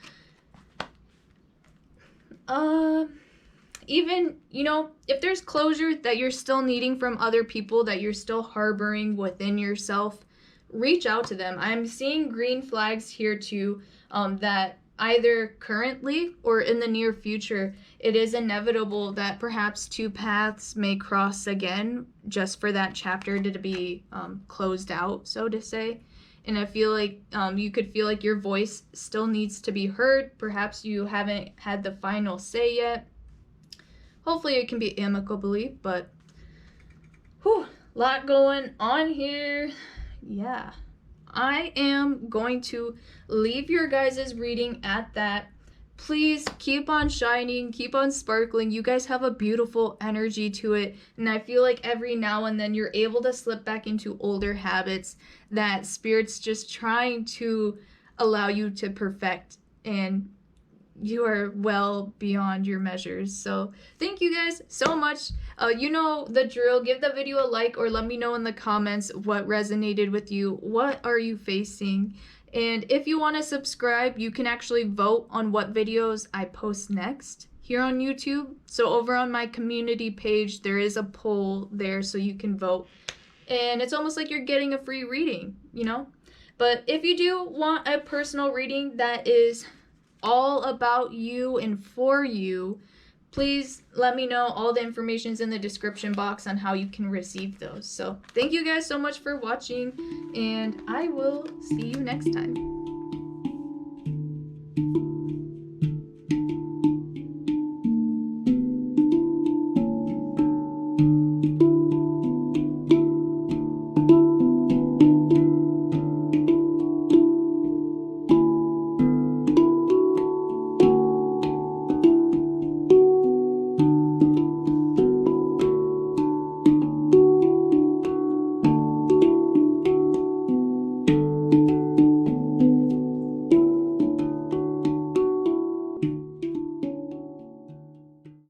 Even, you know, if there's closure that you're still needing from other people, that you're still harboring within yourself, reach out to them. I'm seeing green flags here too, that either currently or in the near future, it is inevitable that perhaps two paths may cross again, just for that chapter to be closed out, so to say. And I feel like you could feel like your voice still needs to be heard. Perhaps you haven't had the final say yet. Hopefully it can be amicably, but whew, lot going on here. Yeah. I am going to leave your guys' reading at that. Please keep on shining, keep on sparkling. You guys have a beautiful energy to it, and I feel like every now and then you're able to slip back into older habits that Spirit's just trying to allow you to perfect, and you are well beyond your measures. So thank you guys so much. You know the drill. Give the video a like, or let me know in the comments what resonated with you. What are you facing? And if you want to subscribe, you can actually vote on what videos I post next here on YouTube. So over on my community page, there is a poll there so you can vote. And it's almost like you're getting a free reading, you know? But if you do want a personal reading that is all about you and for you, please let me know. All the information's in the description box on how you can receive those. So thank you guys so much for watching, and I will see you next time.